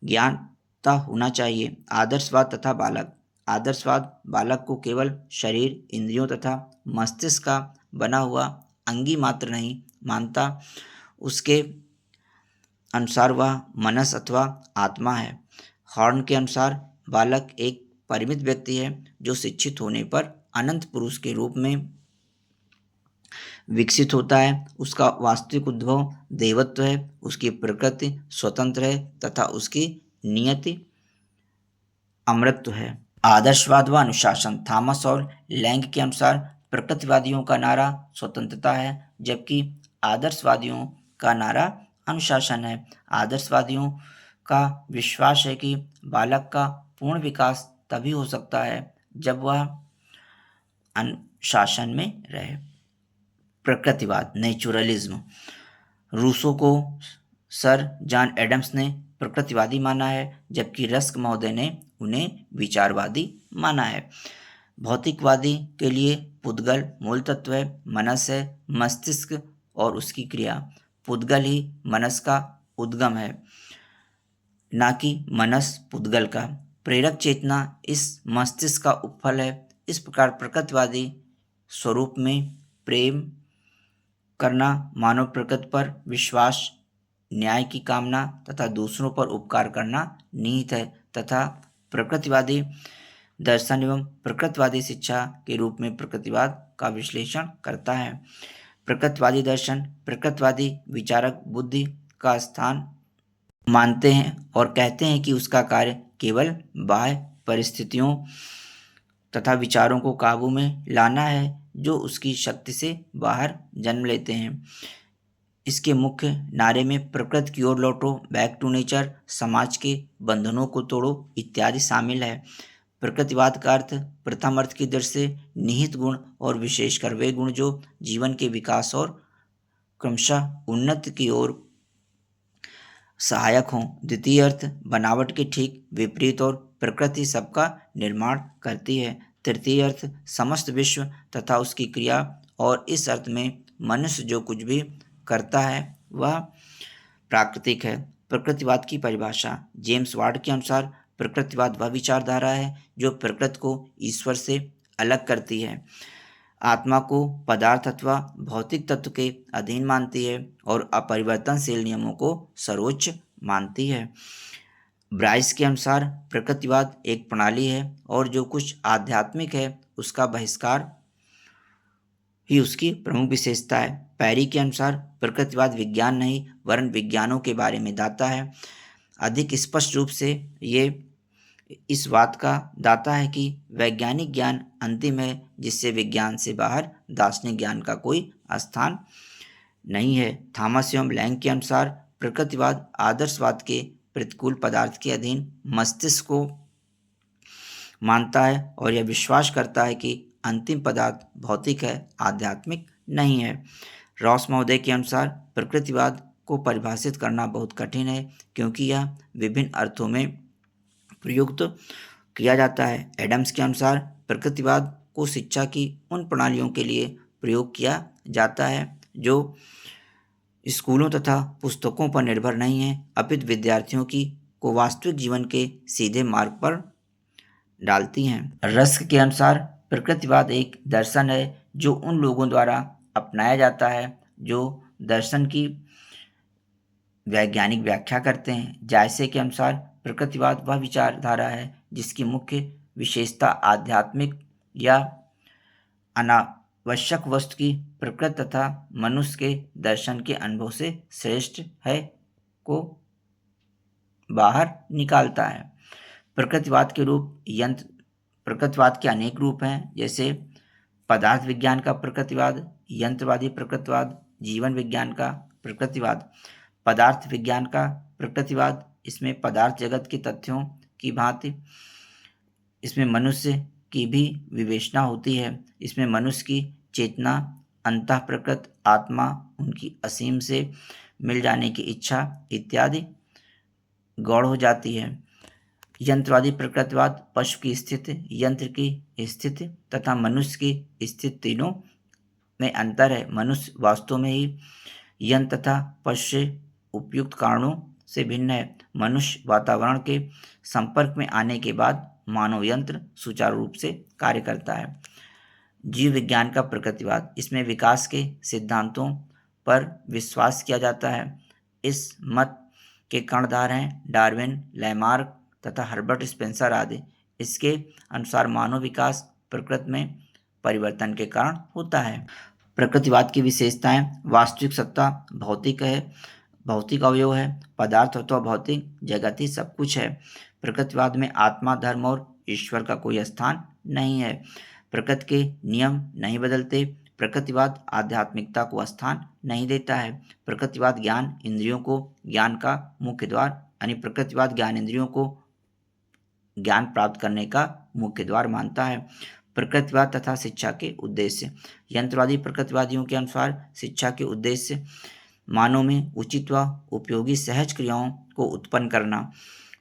ज्ञानता होना चाहिए। आदर्शवाद तथा बालक। आदर्शवाद बालक को केवल शरीर, इंद्रियों तथा मस्तिष्क का बना हुआ अंगी मात्र नहीं मानता, उसके अनुसार वह मनस अथवा आत्मा है। हॉर्न के अनुसार बालक एक परिमित व्यक्ति है जो शिक्षित होने पर अनंत पुरुष के रूप में विकसित होता है। उसका वास्तविक उद्भव देवत्व है, उसकी प्रकृति स्वतंत्र है तथा उसकी नियति अमृतत्व है। आदर्शवाद व अनुशासन। थॉमस और लैंग के अनुसार प्रकृतिवादियों का नारा स्वतंत्रता है, जबकि आदर्शवादियों का नारा अनुशासन है। आदर्शवादियों का विश्वास है कि बालक का पूर्ण विकास तभी हो सकता है जब वह अनुशासन में रहे। प्रकृतिवाद, नेचुरलिज्म। रूसो को सर जॉन एडम्स ने प्रकृतिवादी माना है, जबकि रस्क महोदय ने उन्हें विचारवादी माना है। भौतिकवादी के लिए पुद्गल मूल तत्व है, मनस है, मस्तिष्क और उसकी क्रिया। पुद्गल ही मनस का उद्गम है, ना कि मनस पुद्गल का। प्रेरक चेतना इस मस्तिष्क का उपफल है। इस प्रकार प्रकृतिवादी स्वरूप में प्रेम करना, मानव प्रकृति पर विश्वास, न्याय की कामना तथा दूसरों पर उपकार करना निहित है तथा प्रकृतिवादी दर्शन एवं प्रकृतिवादी शिक्षा के रूप में प्रकृतिवाद का विश्लेषण करता है। प्रकृतिवादी दर्शन प्रकृतिवादी विचारक बुद्धि का स्थान मानते हैं और कहते हैं कि उसका कार्य केवल बाह्य परिस्थितियों तथा विचारों को काबू में लाना है जो उसकी शक्ति से बाहर जन्म लेते हैं। इसके मुख्य नारे में प्रकृति की ओर लौटो, बैक टू नेचर, समाज के बंधनों को तोड़ो इत्यादि शामिल है। प्रकृतिवाद का अर्थ प्रथम अर्थ की दृष्टि से निहित गुण और विशेषकर वे गुण जो जीवन के विकास और क्रमशः उन्नति की ओर सहायक हों। द्वितीय अर्थ बनावट के ठीक विपरीत और प्रकृति सबका निर्माण करती है। तृतीय अर्थ समस्त विश्व तथा उसकी क्रिया और इस अर्थ में मनुष्य जो कुछ भी करता है वह प्राकृतिक है। प्रकृतिवाद की परिभाषा। जेम्स वार्ड के अनुसार प्रकृतिवाद वह विचारधारा है जो प्रकृति को ईश्वर से अलग करती है, आत्मा को पदार्थ अथवा भौतिक तत्व के अधीन मानती है और अपरिवर्तनशील नियमों को सर्वोच्च मानती है। ब्राइस के अनुसार प्रकृतिवाद एक प्रणाली है और जो कुछ आध्यात्मिक है उसका बहिष्कार ही उसकी प्रमुख विशेषता है। पैरी के अनुसार प्रकृतिवाद विज्ञान नहीं वरन विज्ञानों के बारे में दाता है। अधिक स्पष्ट रूप से ये इस बात का दाता है कि वैज्ञानिक ज्ञान अंतिम है, जिससे विज्ञान से बाहर दार्शनिक ज्ञान का कोई स्थान नहीं है। थॉमस एवं लैंग के अनुसार प्रकृतिवाद आदर्शवाद के प्रतिकूल पदार्थ के अधीन मस्तिष्क को मानता है और यह विश्वास करता है कि अंतिम पदार्थ भौतिक है, आध्यात्मिक नहीं है। रॉस महोदय के अनुसार प्रकृतिवाद को परिभाषित करना बहुत कठिन है क्योंकि यह विभिन्न अर्थों में प्रयुक्त किया जाता है। एडम्स के अनुसार प्रकृतिवाद को शिक्षा की उन प्रणालियों के लिए प्रयोग किया जाता है जो स्कूलों तथा पुस्तकों पर निर्भर नहीं है, अपितु विद्यार्थियों को वास्तविक जीवन के सीधे मार्ग पर डालती हैं। रस्क के अनुसार प्रकृतिवाद एक दर्शन है जो उन लोगों द्वारा अपनाया जाता है जो दर्शन की वैज्ञानिक व्याख्या करते हैं। जायसे के अनुसार प्रकृतिवाद वह विचारधारा है जिसकी मुख्य विशेषता आध्यात्मिक या अनावश्यक वस्तु की प्रकृति तथा मनुष्य के दर्शन के अनुभव से श्रेष्ठ है को बाहर निकालता है। प्रकृतिवाद के अनेक रूप हैं, जैसे पदार्थ विज्ञान का प्रकृतिवाद, यंत्रवादी प्रकृतिवाद, जीवन विज्ञान का प्रकृतिवाद। पदार्थ विज्ञान का प्रकृतिवाद, इसमें पदार्थ जगत के तथ्यों की भांति इसमें मनुष्य की भी विवेचना होती है। इसमें मनुष्य की चेतना, अंतः प्रकृति, आत्मा, उनकी असीम से मिल जाने की इच्छा इत्यादि गौड़ हो जाती है। यंत्रवादी प्रकृतिवाद पशु की स्थिति, यंत्र की स्थिति तथा मनुष्य की स्थिति तीनों में अंतर है। मनुष्य वास्तव में ही यंत्र तथा पशु से उपयुक्त कारणों से भिन्न है। मनुष्य वातावरण के संपर्क में आने के बाद मानव यंत्र सुचारू रूप से कार्य करता है। जीव विज्ञान का प्रकृतिवाद, इसमें विकास के सिद्धांतों पर विश्वास किया जाता है। इस मत के कर्णधार हैं डार्विन, लैमार्क तथा हर्बर्ट स्पेंसर आदि। इसके अनुसार मानव विकास प्रकृति में परिवर्तन के कारण होता है। प्रकृतिवाद की विशेषताएं: वास्तविक सत्ता भौतिक है, भौतिक अवयव है, पदार्थ अथवा भौतिक जगत ही सब कुछ है। प्रकृतिवाद में आत्मा, धर्म और ईश्वर का कोई स्थान नहीं है। प्रकृति के नियम नहीं बदलते। प्रकृतिवाद आध्यात्मिकता को स्थान नहीं देता है। प्रकृतिवाद ज्ञान इंद्रियों को ज्ञान का मुख्य द्वार यानी प्रकृतिवाद ज्ञान इंद्रियों को ज्ञान प्राप्त करने का मुख्य द्वार मानता है। प्रकृतिवाद तथा शिक्षा के उद्देश्य: यंत्रवादी प्रकृतिवादियों के अनुसार शिक्षा के उद्देश्य मानव में उचित व उपयोगी सहज क्रियाओं को उत्पन्न करना,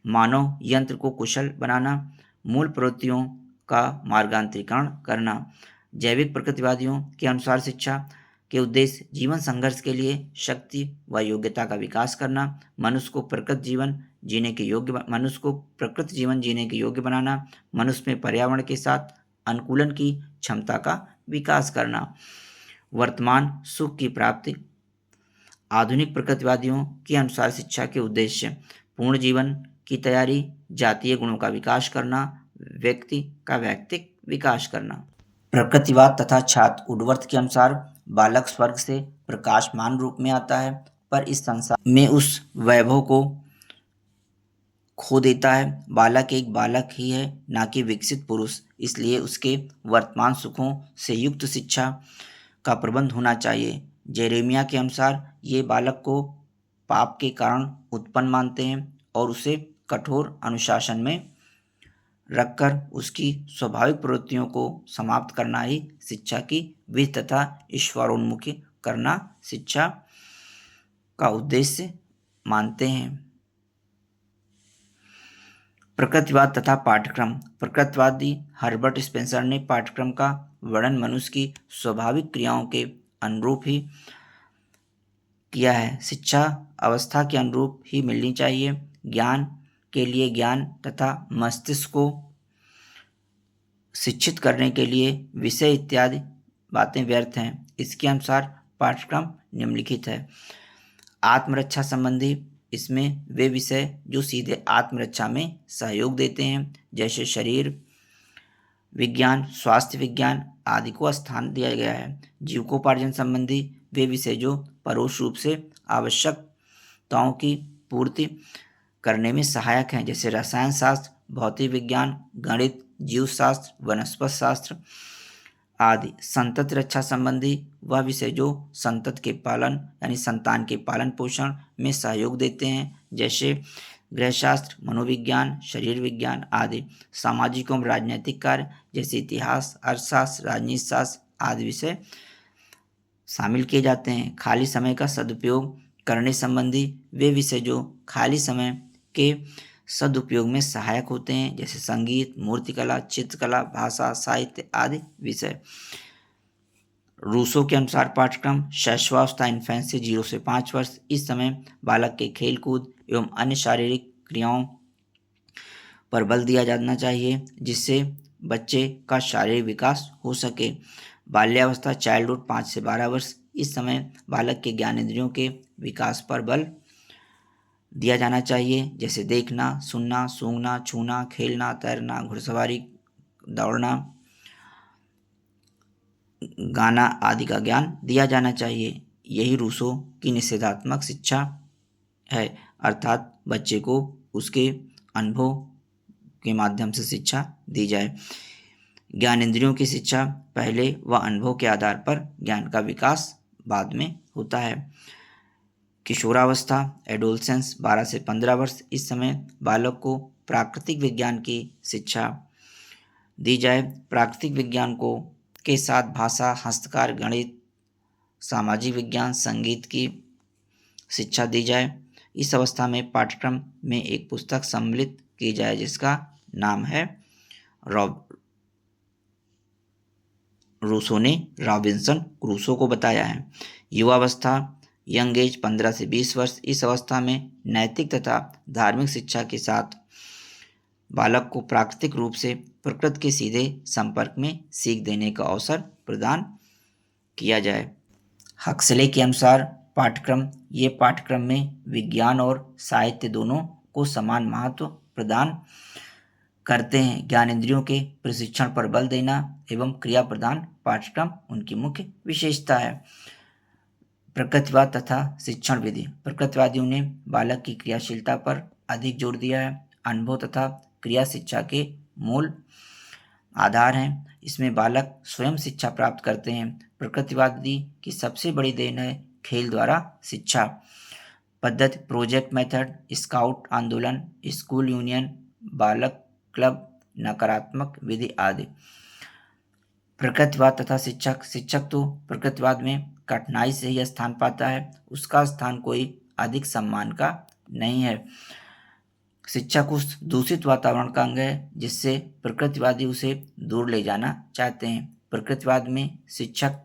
मानव यंत्र को कुशल बनाना, मूल प्रवृत्तियों का मार्गांतरीकरण करना। जैविक प्रकृतिवादियों के अनुसार शिक्षा के उद्देश्य जीवन संघर्ष के लिए शक्ति व योग्यता का विकास करना, मनुष्य को प्रकृति जीवन जीने के योग्य बनाना, मनुष्य में पर्यावरण के साथ अनुकूलन की क्षमता का विकास करना, वर्तमान सुख की प्राप्ति। आधुनिक प्रकृतिवादियों के अनुसार शिक्षा के उद्देश्य पूर्ण जीवन की तैयारी, जातीय गुणों का विकास करना, व्यक्ति का व्यक्तिक विकास करना। प्रकृतिवाद तथा छात्र उडवर्थ के अनुसार बालक स्वर्ग से प्रकाशमान रूप में आता है पर इस संसार में उस वैभव को खो देता है। बालक एक बालक ही है, ना कि विकसित पुरुष, इसलिए उसके वर्तमान सुखों से युक्त शिक्षा का प्रबंध होना चाहिए। जेरेमिया के अनुसार ये बालक को पाप के कारण उत्पन्न मानते हैं और उसे कठोर अनुशासन में रखकर उसकी स्वाभाविक प्रवृत्तियों को समाप्त करना ही शिक्षा की विधि तथा ईश्वरोन्मुखी करना शिक्षा का उद्देश्य मानते हैं। प्रकृतिवाद तथा पाठ्यक्रम: प्रकृतिवादी हर्बर्ट स्पेंसर ने पाठ्यक्रम का वर्णन मनुष्य की स्वाभाविक क्रियाओं के अनुरूप ही किया है। शिक्षा अवस्था के अनुरूप ही मिलनी चाहिए। ज्ञान के लिए ज्ञान तथा मस्तिष्क को शिक्षित करने के लिए विषय इत्यादि बातें व्यर्थ हैं। इसके अनुसार पाठ्यक्रम निम्नलिखित है। आत्मरक्षा संबंधी, इसमें वे विषय जो सीधे आत्मरक्षा में सहयोग देते हैं जैसे शरीर विज्ञान, स्वास्थ्य विज्ञान आदि को स्थान दिया गया है। जीविकोपार्जन संबंधी वे विषय जो परोक्ष रूप से आवश्यकताओं की पूर्ति करने में सहायक हैं जैसे रसायन शास्त्र, भौतिक विज्ञान, गणित, जीवशास्त्र, वनस्पति शास्त्र आदि। संतति रक्षा संबंधी वह विषय जो संतति के पालन यानी संतान के पालन पोषण में सहयोग देते हैं जैसे गृहशास्त्र, मनोविज्ञान, शरीर विज्ञान आदि। सामाजिक एवं राजनैतिक कार्य जैसे इतिहास, अर्थशास्त्र, राजनीति शास्त्र आदि विषय शामिल किए जाते हैं। खाली समय का सदुपयोग करने संबंधी वे विषय जो खाली समय के सदुपयोग में सहायक होते हैं, जैसे संगीत, मूर्तिकला, चित्रकला, भाषा, साहित्य आदि विषय। रूसो के अनुसार पाठ्यक्रम शैशवावस्था इन्फेंसी 0 से 5 वर्ष, इस समय बालक के खेल कूद एवं अन्य शारीरिक क्रियाओं पर बल दिया जाना चाहिए, जिससे बच्चे का शारीरिक विकास हो सके। बाल्यावस्था चाइल्डहुड 5 से 12 वर्ष, इस समय बालक के ज्ञानेंद्रियों के विकास पर बल दिया जाना चाहिए, जैसे देखना, सुनना, सूंघना, छूना, खेलना, तैरना, घुड़सवारी, दौड़ना, गाना आदि का ज्ञान दिया जाना चाहिए। यही रूसो की निषेधात्मक शिक्षा है, अर्थात बच्चे को उसके अनुभव के माध्यम से शिक्षा दी जाए। ज्ञानेंद्रियों की शिक्षा पहले व अनुभव के आधार पर, ज्ञान का विकास बाद में होता है। किशोरावस्था एडोलसेंस 12 से 15 वर्ष, इस समय बालक को प्राकृतिक विज्ञान की शिक्षा दी जाए। प्राकृतिक विज्ञान को के साथ भाषा, हस्तकार, गणित, सामाजिक विज्ञान, संगीत की शिक्षा दी जाए। इस अवस्था में पाठ्यक्रम में एक पुस्तक सम्मिलित की जाए जिसका नाम है रूसो ने रॉबिन्सन क्रूसो को बताया है। युवावस्था यंग एज 15 से 20 वर्ष, इस अवस्था में नैतिक तथा धार्मिक शिक्षा के साथ बालक को प्राकृतिक रूप से प्रकृति के सीधे संपर्क में सीख देने का अवसर प्रदान किया जाए। हक्सले के अनुसार ये पाठ्यक्रम में विज्ञान और साहित्य दोनों को समान महत्व प्रदान करते हैं। ज्ञानेंद्रियों के प्रशिक्षण पर बल देना एवं क्रिया प्रदान पाठ्यक्रम उनकी मुख्य विशेषता है। प्रकृतिवाद तथा शिक्षण विधि। प्रकृतिवादियों ने बालक की क्रियाशीलता पर अधिक जोर दिया है। अनुभव तथा क्रिया शिक्षा के मूल आधार हैं। इसमें बालक स्वयं शिक्षा प्राप्त करते हैं। प्रकृतिवादी की सबसे बड़ी देन है खेल द्वारा शिक्षा। पद्धति प्रोजेक्ट मेथड, स्काउट आंदोलन, स्कूल यूनियन, बालक क्लब, नकारात्मक विधि आदि। प्रकृतिवाद तथा शिक्षक तो प्रकृतिवाद में कठिनाई से ही स्थान पाता है, उसका स्थान कोई अधिक सम्मान का नहीं है। शिक्षक उस दूषित वातावरण का अंग है जिससे प्रकृतिवादी उसे दूर ले जाना चाहते हैं। प्रकृतिवाद में शिक्षक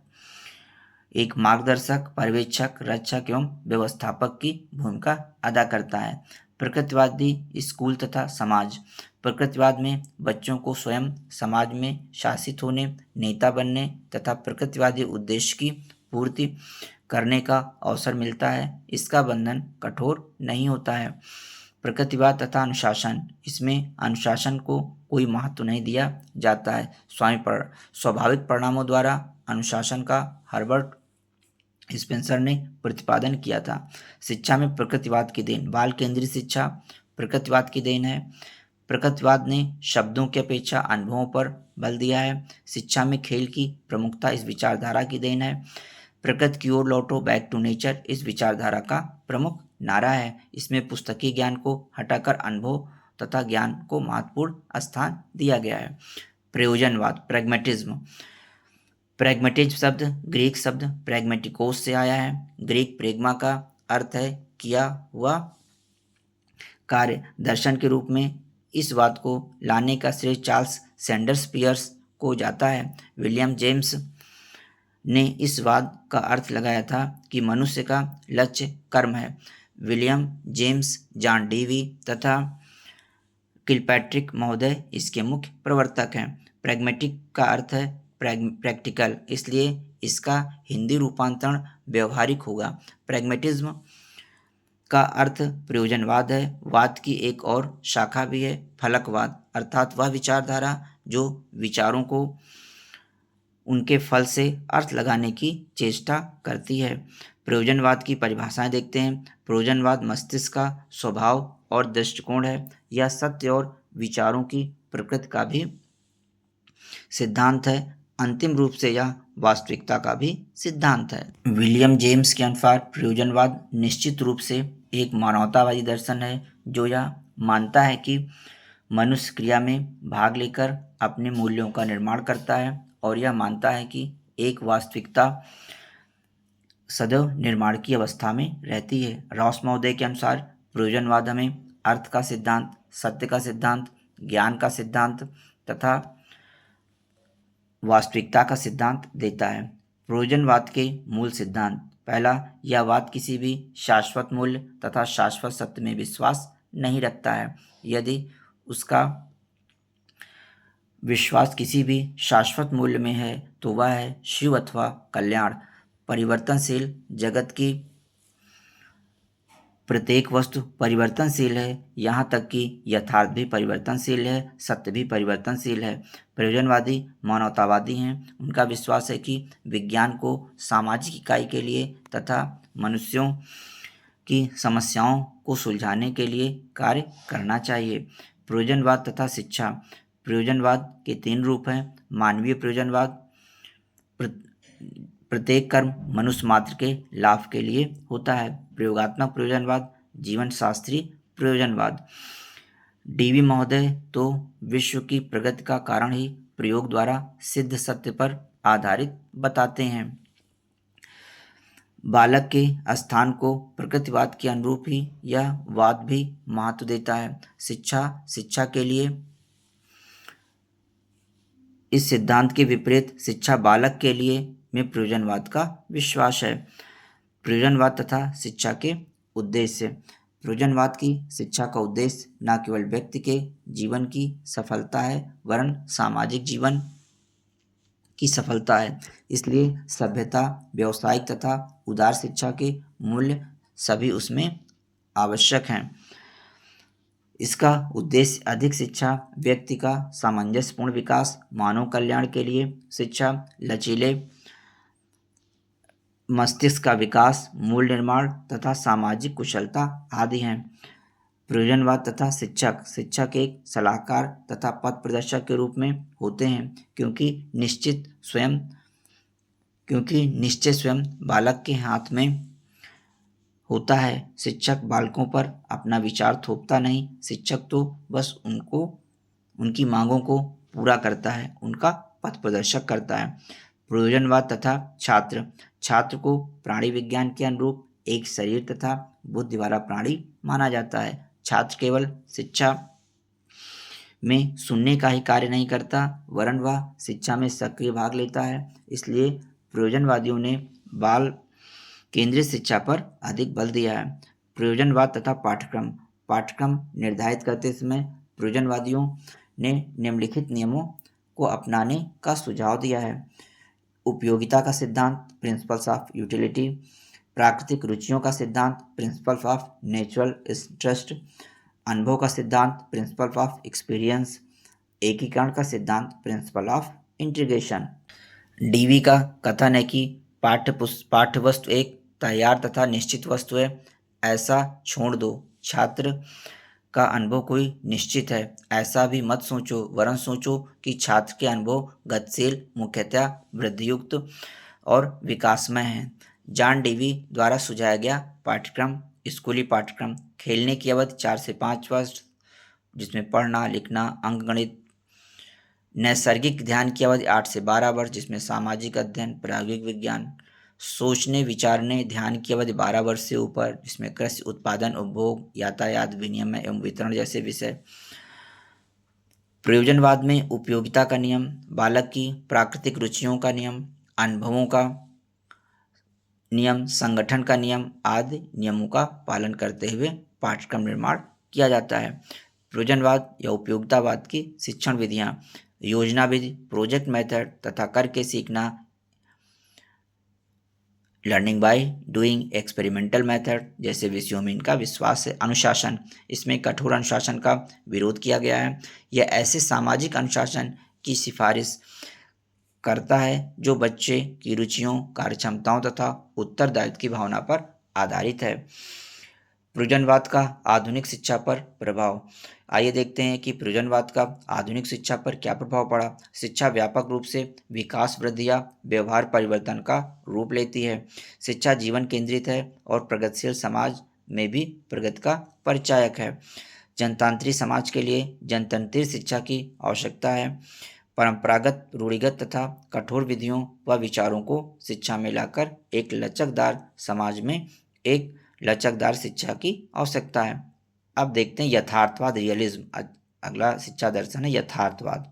एक मार्गदर्शक, पर्यवेक्षक, रक्षक एवं व्यवस्थापक की भूमिका अदा करता है। प्रकृतिवादी स्कूल तथा समाज। प्रकृतिवाद में बच्चों को स्वयं समाज में शासित होने, नेता बनने तथा प्रकृतिवादी उद्देश्य की पूर्ति करने का अवसर मिलता है। इसका बंधन कठोर नहीं होता है। प्रकृतिवाद तथा अनुशासन। इसमें अनुशासन को कोई महत्व नहीं दिया जाता है। स्वाभाविक परिणामों द्वारा अनुशासन का हर्बर्ट स्पेंसर ने प्रतिपादन किया था। शिक्षा में प्रकृतिवाद की देन। बाल केंद्रित शिक्षा प्रकृतिवाद की देन है। प्रकृतिवाद ने शब्दों की अपेक्षा अनुभवों पर बल दिया है। शिक्षा में खेल की प्रमुखता इस विचारधारा की देन है। प्रकृति की ओर लौटो, बैक टू नेचर, इस विचारधारा का प्रमुख नारा है। इसमें पुस्तकीय ज्ञान को हटाकर अनुभव तथा ज्ञान को महत्वपूर्ण स्थान दिया गया है। प्रयोजनवाद प्रैग्मेटिज्म। प्रैग्मेटिज्म शब्द ग्रीक शब्द प्रैग्मेटिकोस से आया है। ग्रीक प्रेग्मा का अर्थ है किया हुआ कार्य। दर्शन के रूप में इस बात को लाने का श्रेय चार्ल्स सैंडर्स पियर्स को जाता है। विलियम जेम्स ने इस वाद का अर्थ लगाया था कि मनुष्य का लक्ष्य कर्म है। विलियम जेम्स, जॉन डीवी तथा किलपैट्रिक महोदय इसके मुख्य प्रवर्तक हैं। प्रैग्मेटिक का अर्थ है प्रैक्टिकल, इसलिए इसका हिंदी रूपांतरण व्यवहारिक होगा। प्रैग्मेटिज्म का अर्थ प्रयोजनवाद है। वाद की एक और शाखा भी है फलकवाद, अर्थात वह विचारधारा जो विचारों को उनके फल से अर्थ लगाने की चेष्टा करती है। प्रयोजनवाद की परिभाषाएं देखते हैं। प्रयोजनवाद मस्तिष्क का स्वभाव और दृष्टिकोण है। यह सत्य और विचारों की प्रकृति का भी सिद्धांत है। अंतिम रूप से यह वास्तविकता का भी सिद्धांत है। विलियम जेम्स के अनुसार प्रयोजनवाद निश्चित रूप से एक मानवतावादी दर्शन है जो यह मानता है कि मनुष्य क्रिया में भाग लेकर अपने मूल्यों का निर्माण करता है और यह मानता है कि एक वास्तविकता सदैव निर्माण की अवस्था में रहती है। रॉस महोदय के अनुसार प्रयोजनवाद हमें अर्थ का सिद्धांत, सत्य का सिद्धांत, ज्ञान का सिद्धांत तथा वास्तविकता का सिद्धांत देता है। प्रयोजनवाद के मूल सिद्धांत: पहला, यह वाद किसी भी शाश्वत मूल्य तथा शाश्वत सत्य में विश्वास नहीं रखता है। यदि उसका विश्वास किसी भी शाश्वत मूल्य में है तो वह है शिव अथवा कल्याण। परिवर्तनशील जगत की प्रत्येक वस्तु परिवर्तनशील है, यहाँ तक कि यथार्थ भी परिवर्तनशील है, सत्य भी परिवर्तनशील है। प्रयोजनवादी मानवतावादी हैं। उनका विश्वास है कि विज्ञान को सामाजिक इकाई के लिए तथा मनुष्यों की समस्याओं को सुलझाने के लिए कार्य करना चाहिए। प्रयोजनवाद तथा शिक्षा: प्रयोजनवाद के 3 रूप हैं। मानवीय प्रयोजनवाद: प्रत्येक कर्म मनुष्य मात्र के लाभ के लिए होता है। प्रयोगात्मक प्रयोजनवाद: जीवन शास्त्री प्रयोजनवाद। डीवी महोदय तो विश्व की प्रगति का कारण ही प्रयोग द्वारा सिद्ध सत्य पर आधारित बताते हैं। बालक के स्थान को प्रकृतिवाद के अनुरूप ही यह वाद भी महत्व देता है। शिक्षा के लिए इस सिद्धांत के विपरीत शिक्षा बालक के लिए में प्रयोजनवाद का विश्वास है। प्रयोजनवाद तथा शिक्षा के उद्देश्य: प्रयोजनवाद की शिक्षा का उद्देश्य न केवल व्यक्ति के जीवन की सफलता है वरन सामाजिक जीवन की सफलता है। इसलिए सभ्यता, व्यावसायिक तथा उदार शिक्षा के मूल्य सभी उसमें आवश्यक हैं। इसका उद्देश्य अधिक शिक्षा, व्यक्ति का सामंजस्यपूर्ण विकास, मानव कल्याण के लिए शिक्षा, लचीले मस्तिष्क का विकास, मूल निर्माण तथा सामाजिक कुशलता आदि हैं। प्रयोजनवाद तथा शिक्षक एक सलाहकार तथा पथ प्रदर्शक के रूप में होते हैं, क्योंकि निश्चय स्वयं बालक के हाथ में होता है। शिक्षक बालकों पर अपना विचार थोपता नहीं, शिक्षक तो बस उनकी मांगों को पूरा करता है, उनका पथ प्रदर्शक करता है। प्रयोजनवाद तथा छात्र को प्राणी विज्ञान के अनुरूप एक शरीर तथा बुद्धि वाला प्राणी माना जाता है। छात्र केवल शिक्षा में सुनने का ही कार्य नहीं करता वरन वह शिक्षा में सक्रिय भाग लेता है। इसलिए प्रयोजनवादियों ने बाल केंद्रित शिक्षा पर अधिक बल दिया है। प्रयोजनवाद तथा पाठ्यक्रम निर्धारित करते समय प्रयोजनवादियों ने निम्नलिखित नियमों को अपनाने का सुझाव दिया है। उपयोगिता का सिद्धांत, प्रिंसिपल्स ऑफ यूटिलिटी। प्राकृतिक रुचियों का सिद्धांत, प्रिंसिपल्स ऑफ नेचुरल इंटरेस्ट। अनुभव का सिद्धांत, प्रिंसिपल ऑफ एक्सपीरियंस। एकीकरण का सिद्धांत, प्रिंसिपल ऑफ इंटीग्रेशन। डीवी का कथन है कि पाठ्य वस्तु एक तैयार तथा निश्चित वस्तु है, ऐसा छोड़ दो। छात्र का अनुभव कोई निश्चित है, ऐसा भी मत सोचो, वरन सोचो कि छात्र के अनुभव गतिशील, मुख्यतः वृद्धियुक्त और विकासमय हैं। जॉन डीवी द्वारा सुझाया गया पाठ्यक्रम स्कूली पाठ्यक्रम: खेलने की अवधि 4 से 5 वर्ष, जिसमें पढ़ना, लिखना, अंकगणित। नैसर्गिक ध्यान की अवधि 8 से 12 वर्ष, जिसमें सामाजिक अध्ययन, प्रायोगिक विज्ञान। सोचने विचारने ध्यान की अवधि 12 वर्ष से ऊपर, जिसमें कृषि, उत्पादन, उपभोग, यातायात, विनिमय एवं वितरण जैसे विषय। प्रयोजनवाद में उपयोगिता का नियम, बालक की प्राकृतिक रुचियों का नियम, अनुभवों का नियम, संगठन का नियम आदि नियमों का पालन करते हुए पाठ्यक्रम निर्माण किया जाता है। प्रयोजनवाद या उपयोगितावाद की शिक्षण विधियाँ: योजना विधि, प्रोजेक्ट मेथड तथा करके सीखना, learning by doing, experimental method जैसे विषयों में इनका विश्वास है। अनुशासन: इसमें कठोर अनुशासन का विरोध किया गया है। यह ऐसे सामाजिक अनुशासन की सिफारिश करता है जो बच्चे की रुचियों, कार्यक्षमताओं तथा उत्तरदायित्व की भावना पर आधारित है। प्रयोजनवाद का आधुनिक शिक्षा पर प्रभाव: आइए देखते हैं कि प्रयोजनवाद का आधुनिक शिक्षा पर क्या प्रभाव पड़ा। शिक्षा व्यापक रूप से विकास, वृद्धि या व्यवहार परिवर्तन का रूप लेती है। शिक्षा जीवन केंद्रित है और प्रगतिशील समाज में भी प्रगति का परिचायक है। जनतांत्रिक समाज के लिए जनतंत्रीय शिक्षा की आवश्यकता है। परंपरागत, रूढ़िगत तथा कठोर विधियों व विचारों को शिक्षा में लाकर एक लचकदार समाज में एक लचकदार शिक्षा की आवश्यकता है। अब देखते हैं यथार्थवाद, रियलिज्म। अगला शिक्षा दर्शन है यथार्थवाद।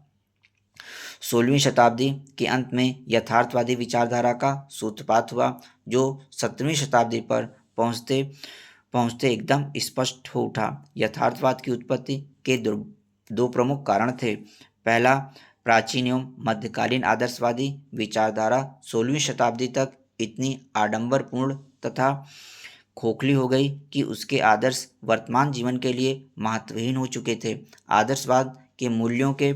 16वीं शताब्दी के अंत में यथार्थवादी विचारधारा का सूत्रपात हुआ, जो 17वीं शताब्दी पर पहुँचते पहुँचते एकदम स्पष्ट हो उठा। यथार्थवाद की उत्पत्ति के दो प्रमुख कारण थे। पहला, प्राचीन एवं मध्यकालीन आदर्शवादी विचारधारा 16वीं शताब्दी तक इतनी आडंबरपूर्ण तथा खोखली हो गई कि उसके आदर्श वर्तमान जीवन के लिए महत्वहीन हो चुके थे। आदर्शवाद के मूल्यों के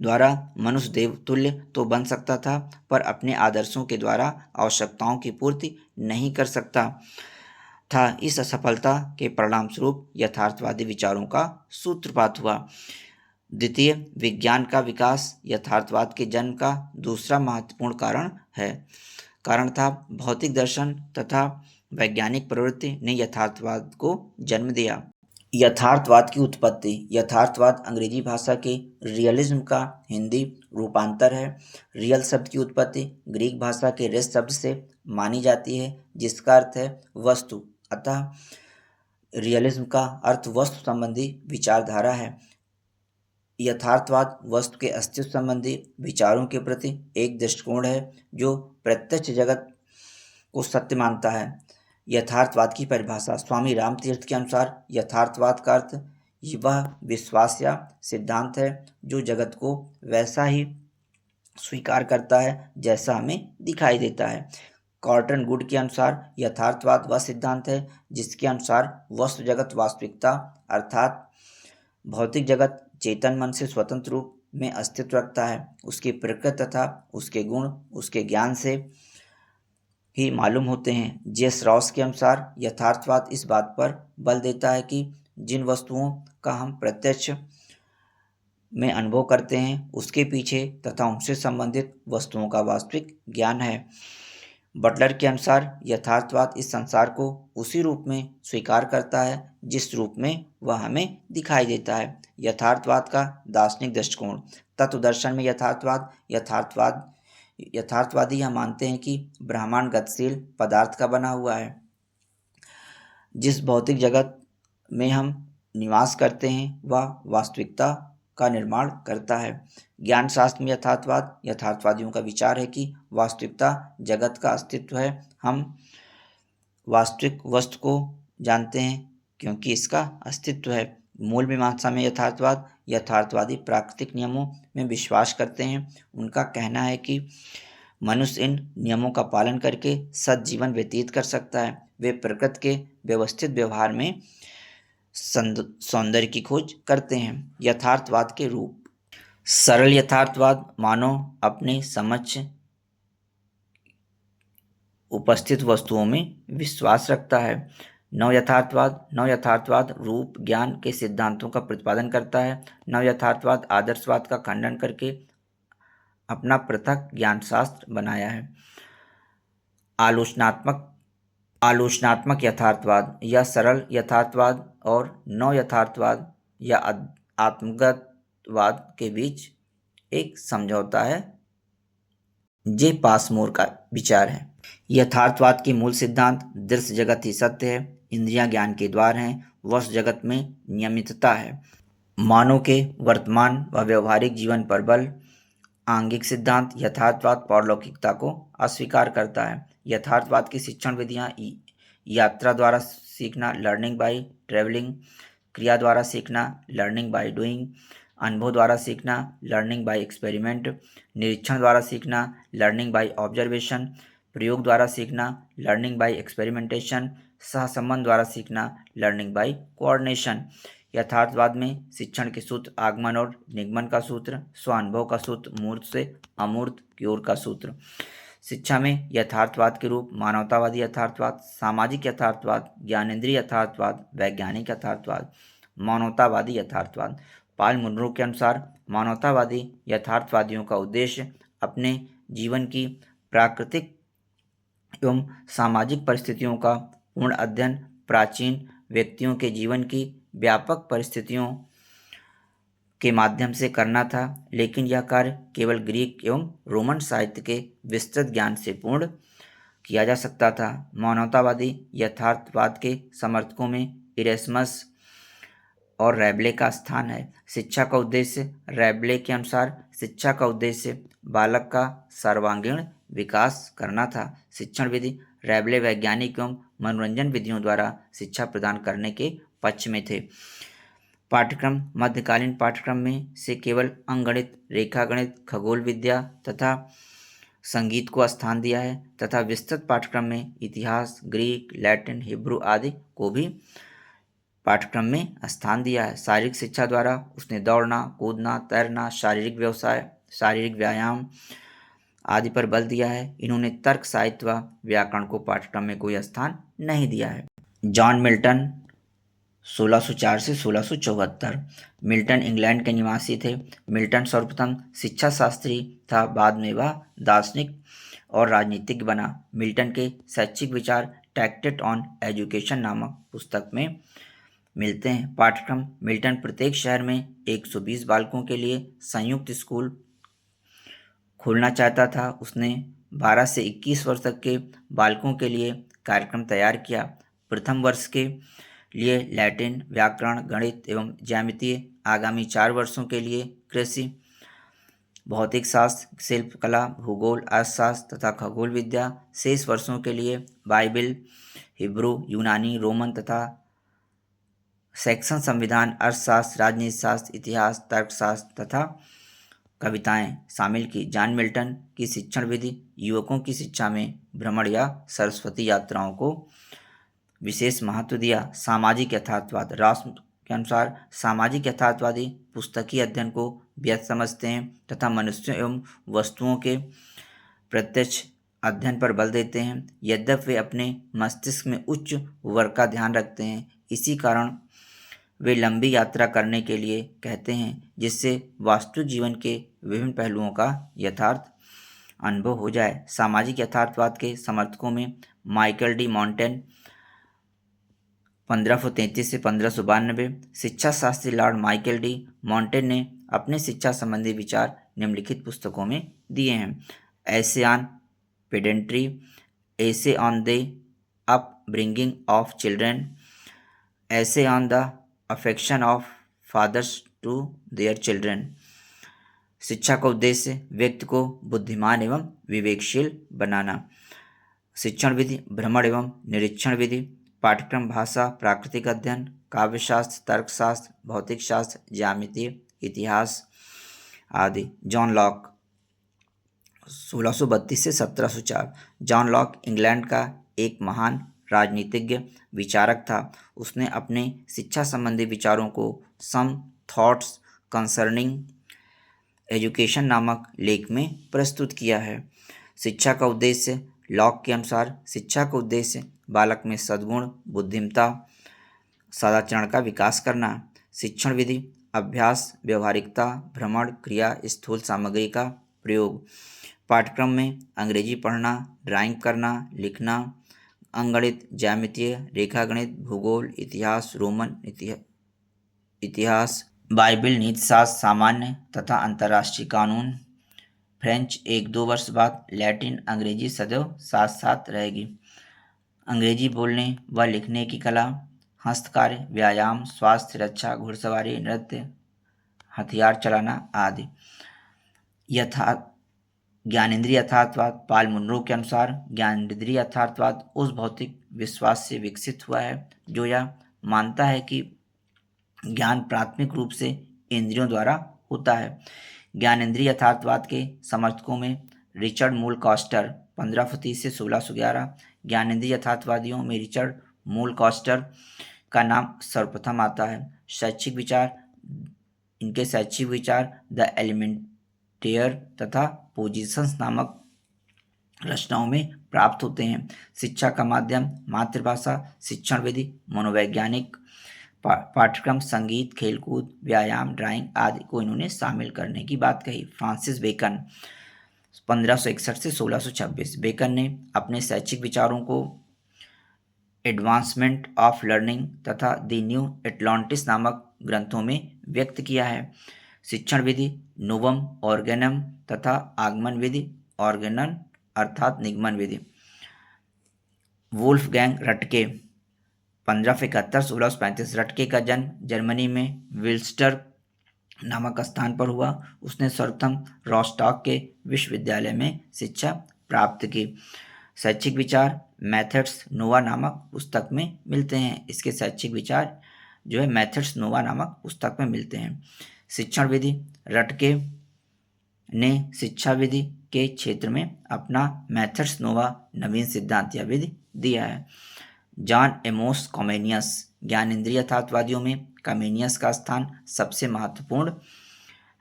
द्वारा मनुष्य देवतुल्य तो बन सकता था, पर अपने आदर्शों के द्वारा आवश्यकताओं की पूर्ति नहीं कर सकता था। इस असफलता के परिणामस्वरूप यथार्थवादी विचारों का सूत्रपात हुआ। द्वितीय, विज्ञान का विकास यथार्थवाद के जन्म का दूसरा महत्वपूर्ण कारण था। भौतिक दर्शन तथा वैज्ञानिक प्रवृत्ति ने यथार्थवाद को जन्म दिया। यथार्थवाद की उत्पत्ति। यथार्थवाद अंग्रेजी भाषा के रियलिज्म का हिंदी रूपांतर है। रियल शब्द की उत्पत्ति ग्रीक भाषा के रेस शब्द से मानी जाती है, जिसका अर्थ है वस्तु। अतः रियलिज्म का अर्थ वस्तु संबंधी विचारधारा है। यथार्थवाद वस्तु के अस्तित्व संबंधी विचारों के प्रति एक दृष्टिकोण है, जो प्रत्यक्ष जगत को सत्य मानता है। यथार्थवाद की परिभाषा। स्वामी रामतीर्थ के अनुसार यथार्थवाद का अर्थ वह विश्वास या सिद्धांत है जो जगत को वैसा ही स्वीकार करता है जैसा हमें दिखाई देता है। कॉर्टन गुड के अनुसार यथार्थवाद वह सिद्धांत है जिसके अनुसार वस्तु जगत वास्तविकता अर्थात भौतिक जगत चेतन मन से स्वतंत्र रूप में अस्तित्व रखता है। उसकी प्रकृति तथा उसके गुण उसके ज्ञान से ही मालूम होते हैं। जेस रॉस के अनुसार यथार्थवाद इस बात पर बल देता है कि जिन वस्तुओं का हम प्रत्यक्ष में अनुभव करते हैं उसके पीछे तथा उनसे संबंधित वस्तुओं का वास्तविक ज्ञान है। बटलर के अनुसार यथार्थवाद इस संसार को उसी रूप में स्वीकार करता है जिस रूप में वह हमें दिखाई देता है। यथार्थवाद का दार्शनिक दृष्टिकोण। तत्व दर्शन में यथार्थवादी यह मानते हैं कि ब्रह्मांड गतिशील पदार्थ का बना हुआ है। जिस भौतिक जगत में हम निवास करते हैं वह वास्तविकता का निर्माण करता है। ज्ञान शास्त्र में यथार्थवादियों का विचार है कि वास्तविकता जगत का अस्तित्व है। हम वास्तविक वस्तु को जानते हैं क्योंकि इसका अस्तित्व है। मूल मीमांसा में यथार्थवादी प्राकृतिक नियमों में विश्वास करते हैं। उनका कहना है कि मनुष्य इन नियमों का पालन करके सद्जीवन व्यतीत कर सकता है। वे प्रकृति के व्यवस्थित व्यवहार में सौंदर्य की खोज करते हैं। यथार्थवाद के रूप। सरल यथार्थवाद मानव अपने समक्ष उपस्थित वस्तुओं में विश्वास रखता है। नव यथार्थवाद रूप ज्ञान के सिद्धांतों का प्रतिपादन करता है। नव यथार्थवाद आदर्शवाद का खंडन करके अपना पृथक ज्ञान शास्त्र बनाया है। आलोचनात्मक यथार्थवाद या सरल यथार्थवाद और नव यथार्थवाद या आत्मगतवाद के बीच एक समझौता है। जे पासमोर का विचार है। यथार्थवाद के मूल सिद्धांत दृश्य जगत ही सत्य है, इंद्रियां ज्ञान के द्वार हैं, वस्तु जगत में नियमितता है, मानव के वर्तमान व व्यवहारिक जीवन पर बल। आंगिक सिद्धांत। यथार्थवाद पारलौकिकता को अस्वीकार करता है। यथार्थवाद की शिक्षण विधियाँ यात्रा द्वारा सीखना लर्निंग बाय ट्रेवलिंग, क्रिया द्वारा सीखना लर्निंग बाय डूइंग, अनुभव द्वारा सीखना लर्निंग बाय एक्सपेरिमेंट, निरीक्षण द्वारा सीखना लर्निंग बाय ऑब्जर्वेशन, प्रयोग द्वारा सीखना लर्निंग बाय एक्सपेरिमेंटेशन, सहसंबंध द्वारा सीखना लर्निंग बाय कोऑर्डिनेशन। यथार्थवाद में शिक्षण के सूत्र आगमन और निगमन का सूत्र, स्वानुभव का सूत्र, मूर्त से अमूर्त की ओर का सूत्र। शिक्षा में यथार्थवाद के रूप मानवतावादी यथार्थवाद, सामाजिक यथार्थवाद, ज्ञानेंद्रिय यथार्थवाद, वैज्ञानिक यथार्थवाद। मानवतावादी यथार्थवाद। पॉल मुनरो के अनुसार मानवतावादी यथार्थवादियों का उद्देश्य अपने जीवन की प्राकृतिक एवं सामाजिक परिस्थितियों का पूर्ण अध्ययन, प्राचीन व्यक्तियों के जीवन की व्यापक परिस्थितियों के माध्यम से करना था, लेकिन यह कार्य केवल ग्रीक एवं रोमन साहित्य के विस्तृत ज्ञान से पूर्ण किया जा सकता था। मानवतावादी यथार्थवाद के समर्थकों में इरेस्मस और रैबले का स्थान है। शिक्षा का उद्देश्य रैबले के अनुसार शिक्षा का उद्देश्य बालक का सर्वांगीण विकास करना था। शिक्षण विधि रैबले वैज्ञानिक एवं मनोरंजन विधियों द्वारा शिक्षा प्रदान करने के पक्ष में थे। पाठ्यक्रम मध्यकालीन पाठ्यक्रम में से केवल अंकगणित, रेखागणित, खगोल विद्या तथा संगीत को स्थान दिया है तथा विस्तृत पाठ्यक्रम में इतिहास, ग्रीक, लैटिन, हिब्रू आदि को भी पाठ्यक्रम में स्थान दिया है। शारीरिक शिक्षा द्वारा उसने दौड़ना, कूदना, तैरना, शारीरिक व्यवसाय, शारीरिक व्यायाम आदि पर बल दिया है। इन्होंने तर्क, साहित्य व व्याकरण को पाठ्यक्रम में कोई स्थान नहीं दिया है। जॉन मिल्टन 1604 से 1674। मिल्टन इंग्लैंड के निवासी थे। मिल्टन सर्वप्रथम शिक्षा शास्त्री था, बाद में वह दार्शनिक और राजनीतिज्ञ बना। मिल्टन के शैक्षिक विचार ट्रैक्टेट ऑन एजुकेशन नामक पुस्तक में मिलते हैं। पाठ्यक्रम मिल्टन प्रत्येक शहर में 120 बालकों के लिए संयुक्त स्कूल खोलना चाहता था। उसने 12 से 21 वर्ष तक के बालकों के लिए कार्यक्रम तैयार किया। प्रथम वर्ष के लिए लैटिन, व्याकरण, गणित एवं ज्यामिति, आगामी 4 वर्षों के लिए कृषि, भौतिक शास्त्र, शिल्पकला, भूगोल, अर्थशास्त्र तथा खगोल विद्या, शेष वर्षों के लिए बाइबिल, हिब्रू, यूनानी, रोमन तथा सेक्शन संविधान, अर्थशास्त्र, राजनीति शास्त्र, इतिहास, तर्कशास्त्र तथा कविताएं शामिल की। जॉन मिल्टन की शिक्षण विधि युवकों की शिक्षा में भ्रमण या सरस्वती यात्राओं को विशेष महत्व दिया। सामाजिक यथार्थवाद रास्म के अनुसार सामाजिक यथार्थवादी पुस्तकीय अध्ययन को व्यर्थ समझते हैं तथा मनुष्यों एवं वस्तुओं के प्रत्यक्ष अध्ययन पर बल देते हैं। यद्यपि वे अपने मस्तिष्क में उच्च वर्ग का ध्यान रखते हैं, इसी कारण वे लंबी यात्रा करने के लिए कहते हैं, जिससे वास्तविक जीवन के विभिन्न पहलुओं का यथार्थ अनुभव हो जाए। सामाजिक यथार्थवाद के समर्थकों में माइकल डी मॉन्टेन 1533 से 1592। शिक्षा शास्त्री लॉर्ड माइकल डी मॉन्टेन ने अपने शिक्षा संबंधी विचार निम्नलिखित पुस्तकों में दिए हैं। Essays on pedantry, essays on the upbringing of children, essays on the affection of fathers to their children. शिक्षा का उद्देश्य व्यक्ति को बुद्धिमान एवं विवेकशील बनाना। शिक्षण विधि भ्रमण एवं निरीक्षण विधि। पाठ्यक्रम भाषा, प्राकृतिक अध्ययन, काव्यशास्त्र, तर्कशास्त्र, भौतिक शास्त्र, ज्यामिति, इतिहास आदि। जॉन लॉक 1632 से 1704। जॉन लॉक इंग्लैंड का एक महान राजनीतिज्ञ विचारक था। उसने अपने शिक्षा संबंधी विचारों को सम थॉट्स कंसर्निंग एजुकेशन नामक लेख में प्रस्तुत किया है। शिक्षा का उद्देश्य लॉक के अनुसार शिक्षा का उद्देश्य बालक में सद्गुण, बुद्धिमत्ता, सदाचरण का विकास करना। शिक्षण विधि अभ्यास, व्यवहारिकता, भ्रमण, क्रिया, स्थूल सामग्री का प्रयोग। पाठ्यक्रम में अंग्रेजी पढ़ना, ड्राइंग करना, लिखना, अंकगणित, ज्यामितीय, रेखागणित, भूगोल, इतिहास, रोमन इतिहास, बाइबिल, नीतिशास्त्र, सामान्य तथा अंतर्राष्ट्रीय कानून। फ्रेंच 1-2 वर्ष बाद। लैटिन, अंग्रेजी सदैव साथ साथ रहेगी। अंग्रेजी बोलने व लिखने की कला, हस्तकार्य, व्यायाम, स्वास्थ्य रक्षा, घुड़सवारी, नृत्य, हथियार चलाना आदि। ज्ञानेंद्रिय यथार्थवाद पाल मुनरो के अनुसार ज्ञानेंद्रिय यथार्थवाद उस भौतिक विश्वास से विकसित हुआ है जो यह मानता है कि ज्ञान प्राथमिक रूप से इंद्रियों द्वारा होता है। ज्ञानेंद्रिय यथार्थवाद के समर्थकों में रिचर्ड मूलकॉस्टर 1530 से 1611। ज्ञानेंद्रिय यथार्थवादियों में रिचर्ड मूलकॉस्टर का नाम सर्वप्रथम आता है। शैक्षिक विचार इनके शैक्षिक विचार द एलिमेंटेयर तथा पोजिशंस नामक रचनाओं में प्राप्त होते हैं। शिक्षा का माध्यम मातृभाषा, शिक्षण विधि, मनोवैज्ञानिक पाठ्यक्रम, संगीत, खेलकूद, व्यायाम, ड्राइंग आदि को इन्होंने शामिल करने की बात कही। फ्रांसिस बेकन 1561 से 1626। बेकन ने अपने शैक्षिक विचारों को एडवांसमेंट ऑफ लर्निंग तथा द न्यू एटलांटिस नामक ग्रंथों में व्यक्त किया है। शिक्षण विधि नोवम ऑर्गेनम तथा आगमन विधि ऑर्गेनन अर्थात निगमन विधि। वुल्फगैंग रटके 1571-1635। रटके का जन्म जर्मनी में विल्स्टर नामक स्थान पर हुआ। उसने सर्वप्रथम रॉस्टॉक के विश्वविद्यालय में शिक्षा प्राप्त की। शैक्षिक विचार मेथड्स नोवा नामक पुस्तक में मिलते हैं। इसके शैक्षिक विचार जो है मेथड्स नोवा नामक पुस्तक में मिलते हैं। शिक्षण विधि रटके ने शिक्षा विधि के क्षेत्र में अपना मेथड्स नोवा नवीन सिद्धांत या विधि दिया है। जॉन एमोस कॉमेनियस ज्ञानेंद्रिय यथार्थवादियों में कमेनियस का स्थान सबसे महत्वपूर्ण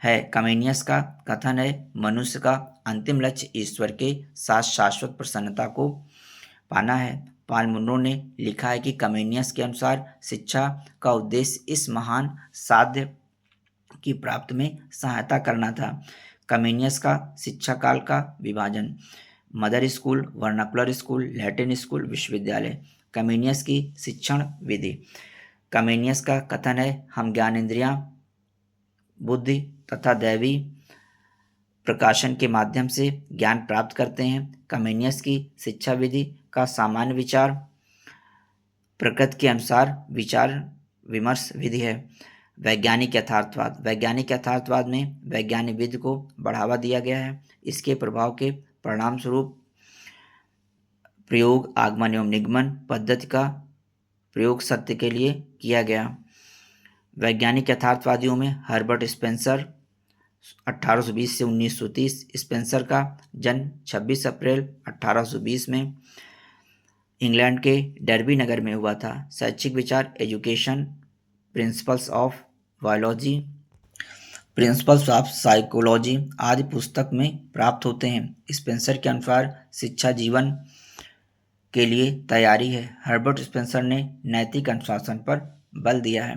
है। कमेनियस का कथन है मनुष्य का अंतिम लक्ष्य ईश्वर के साथ शाश्वत प्रसन्नता को पाना है। पॉल मुनरो ने लिखा है कि कमेनियस के अनुसार शिक्षा का उद्देश्य इस महान साध्य की प्राप्ति में सहायता करना था। कमेनियस का शिक्षा काल का विभाजन mother school, vernacular school, Latin school, विश्वविद्यालय। कमेनियस की शिक्षण विधि कमेनियस का कथन है हम ज्ञानेंद्रियां बुद्धि तथा दैवी प्रकाशन के माध्यम से ज्ञान प्राप्त करते हैं। कमेनियस की शिक्षा विधि का सामान्य विचार प्रकृति के अनुसार विचार विमर्श विधि है। वैज्ञानिक यथार्थवाद वैज्ञानिक यथार्थवाद में वैज्ञानिक विधि को बढ़ावा दिया गया है। इसके प्रभाव के परिणाम स्वरूप प्रयोग आगमन एवं निगमन पद्धति का प्रयोग सत्य के लिए किया गया। वैज्ञानिक यथार्थवादियों में हर्बर्ट स्पेंसर 1820 से 1930। स्पेंसर का जन्म 26 अप्रैल 1820 में इंग्लैंड के डर्बी नगर में हुआ था। शैक्षिक विचार education principles of biology principles of psychology आदि पुस्तक में प्राप्त होते हैं। स्पेंसर के अनुसार शिक्षा जीवन के लिए तैयारी है। हर्बर्ट स्पेंसर ने नैतिक अनुशासन पर बल दिया है।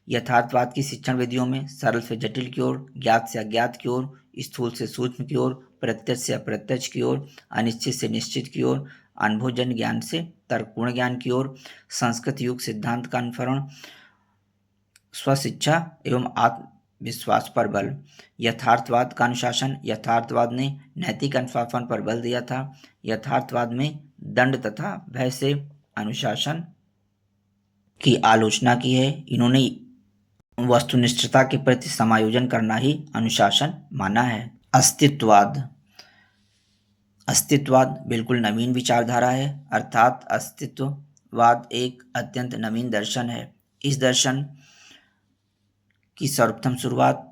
यथार्थवाद की शिक्षण विधियों में सरल से जटिल की ओर, ज्ञात से अज्ञात की ओर, स्थूल से सूक्ष्म की ओर, प्रत्यक्ष से अप्रत्यक्ष की ओर, अनिश्चित से निश्चित की ओर, अनुभवजन्य ज्ञान से तर्कपूर्ण ज्ञान की ओर, संस्कृत युग सिद्धांत का अनुसरण, स्वशिक्षा एवं आत्मविश्वास पर बल। यथार्थवाद का अनुशासन यथार्थवाद ने नैतिक अनुशासन पर बल दिया था। यथार्थवाद में दंड तथा भय से अनुशासन की आलोचना की है। इन्होंने वस्तुनिष्ठता के प्रति समायोजन करना ही अनुशासन माना है। अस्तित्ववाद बिल्कुल नवीन विचारधारा है। अर्थात अस्तित्ववाद एक अत्यंत नवीन दर्शन है। इस दर्शन की सर्वप्रथम शुरुआत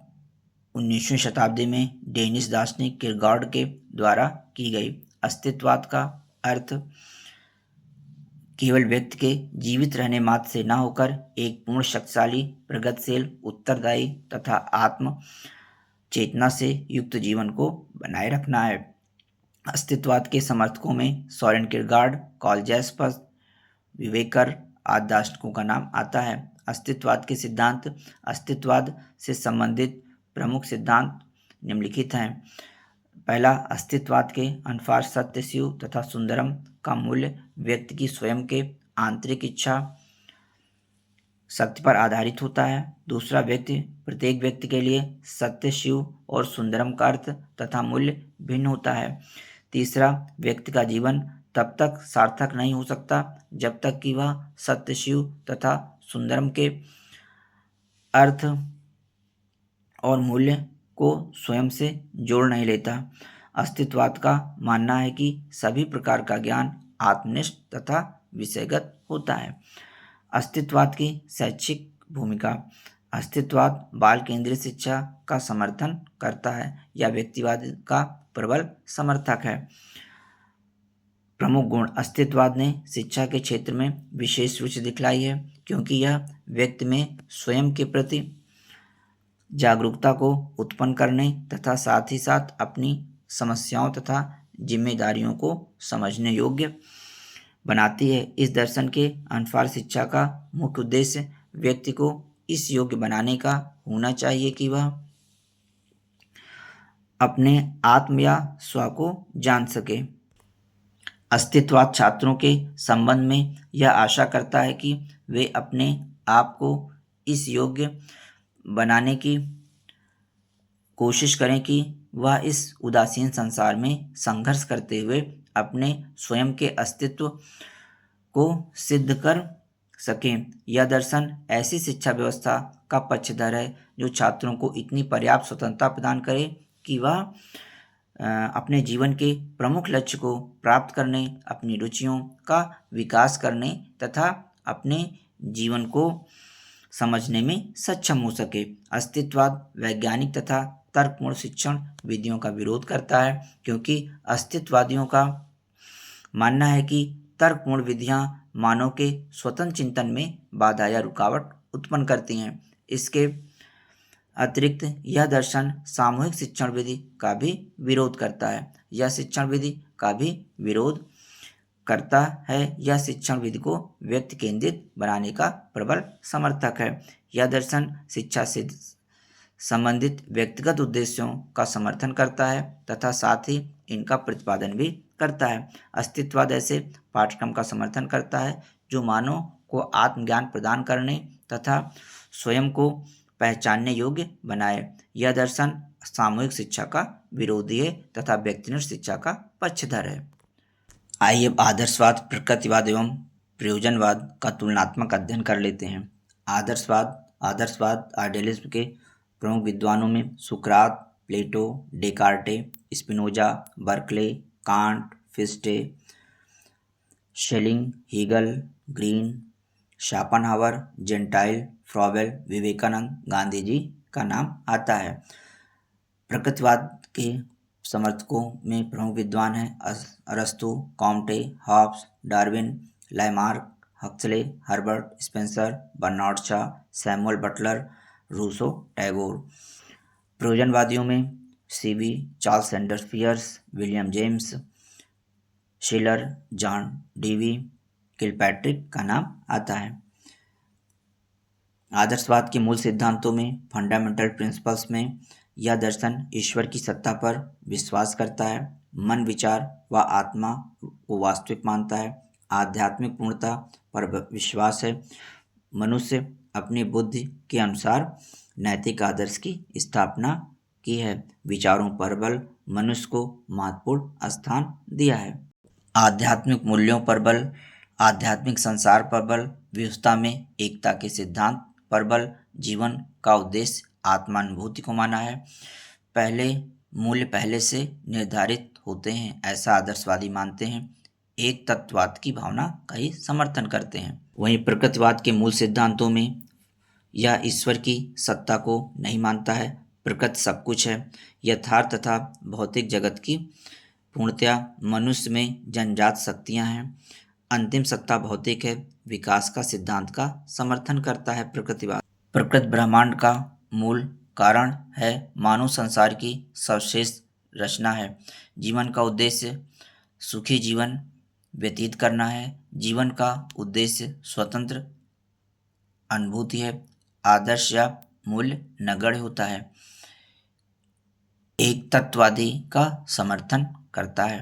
19वीं शताब्दी में डेनिश दार्शनिक किरगार्ड के द्वारा की गई। अस्तित्ववाद का अर्थ केवल व्यक्ति के जीवित रहने मात्र से न होकर एक पूर्ण शक्तिशाली प्रगतिशील उत्तरदायी तथा आत्म चेतना से युक्त जीवन को बनाए रखना है। अस्तित्ववाद के समर्थकों में सोरेन किरगार्ड, कार्ल जैस्पर्स, विवेकर आदि दार्शनिकों का नाम आता है। अस्तित्ववाद के सिद्धांत अस्तित्ववाद से संबंधित प्रमुख सिद्धांत निम्नलिखित हैं। पहला, अस्तित्ववाद के अनुसार सत्य, शिव तथा सुंदरम का मूल्य व्यक्ति की स्वयं के आंतरिक इच्छा सत्य पर आधारित होता है। दूसरा, प्रत्येक व्यक्ति के लिए सत्य, शिव और सुंदरम का अर्थ तथा मूल्य भिन्न होता है। तीसरा, व्यक्ति का जीवन तब तक सार्थक नहीं हो सकता जब तक कि वह सत्य, शिव तथा सुंदरम के अर्थ और मूल्य को स्वयं से जोड़ नहीं लेता। अस्तित्ववाद का मानना है कि सभी प्रकार का ज्ञान आत्मनिष्ठ तथा विषयगत होता है। अस्तित्ववाद की शैक्षिक भूमिका अस्तित्ववाद बाल केंद्रित शिक्षा का समर्थन करता है या व्यक्तिवाद का प्रबल समर्थक है। प्रमुख गुण अस्तित्ववाद ने शिक्षा के क्षेत्र में विशेष रुचि दिखलाई है क्योंकि यह व्यक्ति में स्वयं के प्रति जागरूकता को उत्पन्न करने तथा साथ ही साथ अपनी समस्याओं तथा जिम्मेदारियों को समझने योग्य बनाती है। इस दर्शन के अनुसार शिक्षा का मुख्य उद्देश्य व्यक्ति को इस योग्य बनाने का होना चाहिए कि वह अपने आत्म या स्व को जान सके। अस्तित्ववाद छात्रों के संबंध में यह आशा करता है कि वे अपने आप को इस योग्य बनाने की कोशिश करें कि वह इस उदासीन संसार में संघर्ष करते हुए अपने स्वयं के अस्तित्व को सिद्ध कर सकें। यह दर्शन ऐसी शिक्षा व्यवस्था का पक्षधर है जो छात्रों को इतनी पर्याप्त स्वतंत्रता प्रदान करे कि वह अपने जीवन के प्रमुख लक्ष्य को प्राप्त करने, अपनी रुचियों का विकास करने तथा अपने जीवन को समझने में सक्षम हो सके। अस्तित्ववाद वैज्ञानिक तथा तर्कपूर्ण शिक्षण विधियों का विरोध करता है, क्योंकि अस्तित्ववादियों का मानना है कि तर्कपूर्ण विधियां मानव के स्वतंत्र चिंतन में बाधा या रुकावट उत्पन्न करती हैं। इसके अतिरिक्त यह दर्शन सामूहिक शिक्षण विधि का भी विरोध करता है। यह शिक्षण विधि का भी विरोध करता है। यह शिक्षण विधि को व्यक्ति केंद्रित बनाने का प्रबल समर्थक है। यह दर्शन शिक्षा से संबंधित व्यक्तिगत उद्देश्यों का समर्थन करता है तथा साथ ही इनका प्रतिपादन भी करता है। अस्तित्ववाद ऐसे पाठ्यक्रम का समर्थन करता है जो मानव को आत्मज्ञान प्रदान करने तथा स्वयं को पहचानने योग्य बनाए। यह दर्शन सामूहिक शिक्षा का विरोधी है तथा व्यक्तिनिष्ठ शिक्षा का पक्षधर है। आइए अब आदर्शवाद, प्रकृतिवाद एवं प्रयोजनवाद का तुलनात्मक अध्ययन कर लेते हैं। आदर्शवाद आइडियलिज्म के प्रमुख विद्वानों में सुकरात, Plato, Descartes, Spinoza, Berkeley, Kant, Fichte, Schelling, Hegel, Green, Schopenhauer, Gentile, Froebel, Vivekananda, Gandhi ji का नाम आता है। प्रकृतिवाद के समर्थकों में प्रमुख विद्वान हैं अरस्तु, Comte, Hobbes, Darwin, Lamarck, Huxley, Herbert Spencer, Bernard Shaw, Samuel Butler, Rousseau, Tagore. प्रयोजनवादियों में सीवी, Charles Sanders Peirce, William James, Schiller, John Dewey, Kilpatrick का नाम आता है। आदर्शवाद के मूल सिद्धांतों में फंडामेंटल प्रिंसिपल्स में यह दर्शन ईश्वर की सत्ता पर विश्वास करता है, मन, विचार व आत्मा को वास्तविक मानता है, आध्यात्मिक पूर्णता पर विश्वास है, मनुष्य अपनी बुद्धि के अनुसार नैतिक आदर्श की स्थापना की है, विचारों पर बल, मनुष्य को महत्वपूर्ण स्थान दिया है, आध्यात्मिक मूल्यों पर बल, आध्यात्मिक संसार पर बल, विविधता में एकता के सिद्धांत पर बल, जीवन का उद्देश्य आत्मानुभूति को माना है, मूल्य पहले से निर्धारित होते हैं ऐसा आदर्शवादी मानते हैं, एक तत्ववाद की भावना का ही समर्थन करते हैं। वहीं प्रकृतिवाद के मूल सिद्धांतों में यह ईश्वर की सत्ता को नहीं मानता है, प्रकृति सब कुछ है, यथार्थ तथा भौतिक जगत की पूर्णतया मनुष्य में जन्मजात शक्तियाँ हैं, अंतिम सत्ता भौतिक है, विकास का सिद्धांत का समर्थन करता है प्रकृतिवाद। प्रकृति ब्रह्मांड का मूल कारण है, मानव संसार की सर्वश्रेष्ठ रचना है, जीवन का उद्देश्य सुखी जीवन व्यतीत करना है, जीवन का उद्देश्य स्वतंत्र अनुभूति है, आदर्श या मूल्य नगण्य होता है, एक तत्ववादी का समर्थन करता है।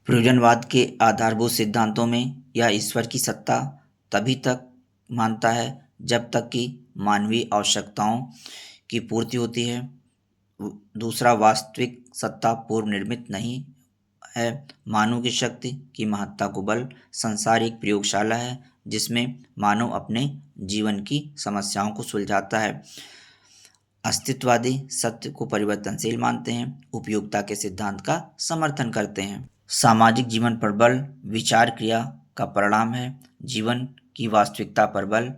प्रयोजनवाद के आधारभूत सिद्धांतों में यह ईश्वर की सत्ता तभी तक मानता है जब तक कि मानवीय आवश्यकताओं की पूर्ति होती है। दूसरा, वास्तविक सत्ता पूर्व निर्मित नहीं है, मानव की शक्ति की महत्ता को बल, संसार एक प्रयोगशाला है जिसमें मानव अपने जीवन की समस्याओं को सुलझाता है। अस्तित्ववादी सत्य को परिवर्तनशील मानते हैं, उपयोगिता के सिद्धांत का समर्थन करते हैं। सामाजिक जीवन पर बल विचार क्रिया का परिणाम है, जीवन की वास्तविकता पर बल,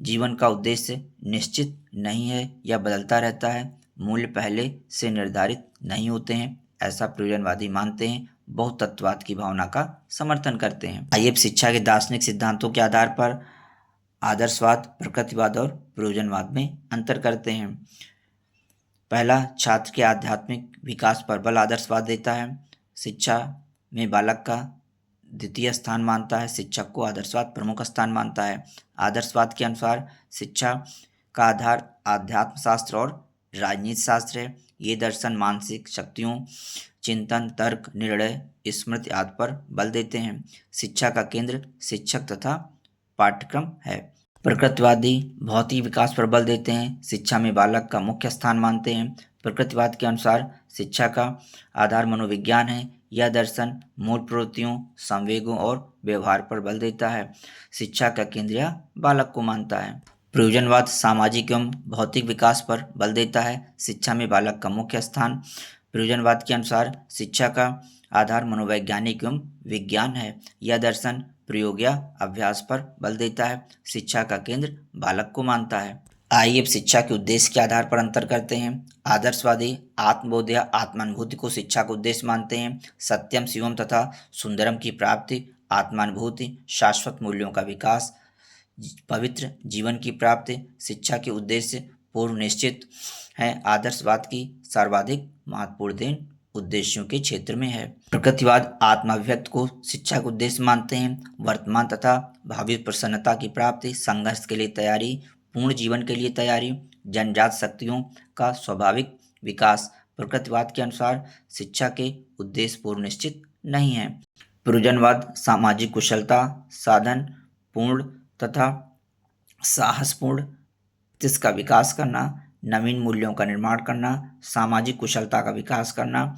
जीवन का उद्देश्य निश्चित नहीं है, यह बदलता रहता है, मूल्य पहले से निर्धारित नहीं होते हैं ऐसा प्रयोजनवादी मानते हैं, बहुतत्ववाद की भावना का समर्थन करते हैं। आइए शिक्षा के दार्शनिक सिद्धांतों के आधार पर आदर्शवाद, प्रकृतिवाद और प्रयोजनवाद में अंतर करते हैं। पहला, छात्र के आध्यात्मिक विकास पर बल आदर्शवाद देता है, शिक्षा में बालक का द्वितीय स्थान मानता है, शिक्षक को आदर्शवाद प्रमुख स्थान मानता है। आदर्शवाद के अनुसार शिक्षा का आधार आध्यात्म शास्त्र और राजनीति शास्त्र है। ये दर्शन मानसिक शक्तियों, चिंतन, तर्क, निर्णय, स्मृति आदि पर बल देते हैं। शिक्षा का केंद्र शिक्षक तथा पाठ्यक्रम है। प्रकृतिवादी भौतिक विकास पर बल देते हैं, शिक्षा में बालक का मुख्य स्थान मानते हैं, प्रकृतिवाद के अनुसार शिक्षा का आधार मनोविज्ञान है। यह दर्शन मूल प्रवृत्तियों, संवेगों और व्यवहार पर बल देता है। शिक्षा का केंद्र यह बालक को मानता है। प्रयोजनवाद सामाजिक एवं भौतिक विकास पर बल देता है। शिक्षा में बालक का मुख्य स्थान। प्रयोजनवाद के अनुसार शिक्षा का आधार मनोवैज्ञानिक एवं विज्ञान है। यह दर्शन प्रयोग या अभ्यास पर बल देता है। शिक्षा का केंद्र बालक को मानता है। आइए अब शिक्षा के उद्देश्य के आधार पर अंतर करते हैं। आदर्शवादी आत्मबोध या आत्मानुभूति को शिक्षा का उद्देश्य मानते हैं। सत्यम, शिवम तथा सुंदरम की प्राप्ति, आत्मानुभूति, शाश्वत मूल्यों का विकास, पवित्र जीवन की प्राप्ति शिक्षा के उद्देश्य पूर्व निश्चित है। आदर्शवाद की सर्वाधिक महत्वपूर्ण देन उद्देश्यों के क्षेत्र में है। प्रकृतिवाद आत्माभिव्यक्त को शिक्षा का उद्देश्य मानते हैं। वर्तमान तथा भावी प्रसन्नता की प्राप्ति, संघर्ष के लिए तैयारी, पूर्ण जीवन के लिए तैयारी, जनजात शक्तियों का स्वाभाविक विकास। प्रकृतिवाद के अनुसार शिक्षा के उद्देश्य पूर्व निश्चित नहीं है। प्रयोजनवाद सामाजिक कुशलता, साधन पूर्ण तथा साहसपूर्ण जिसका विकास करना, नवीन मूल्यों का निर्माण करना, सामाजिक कुशलता का विकास करना,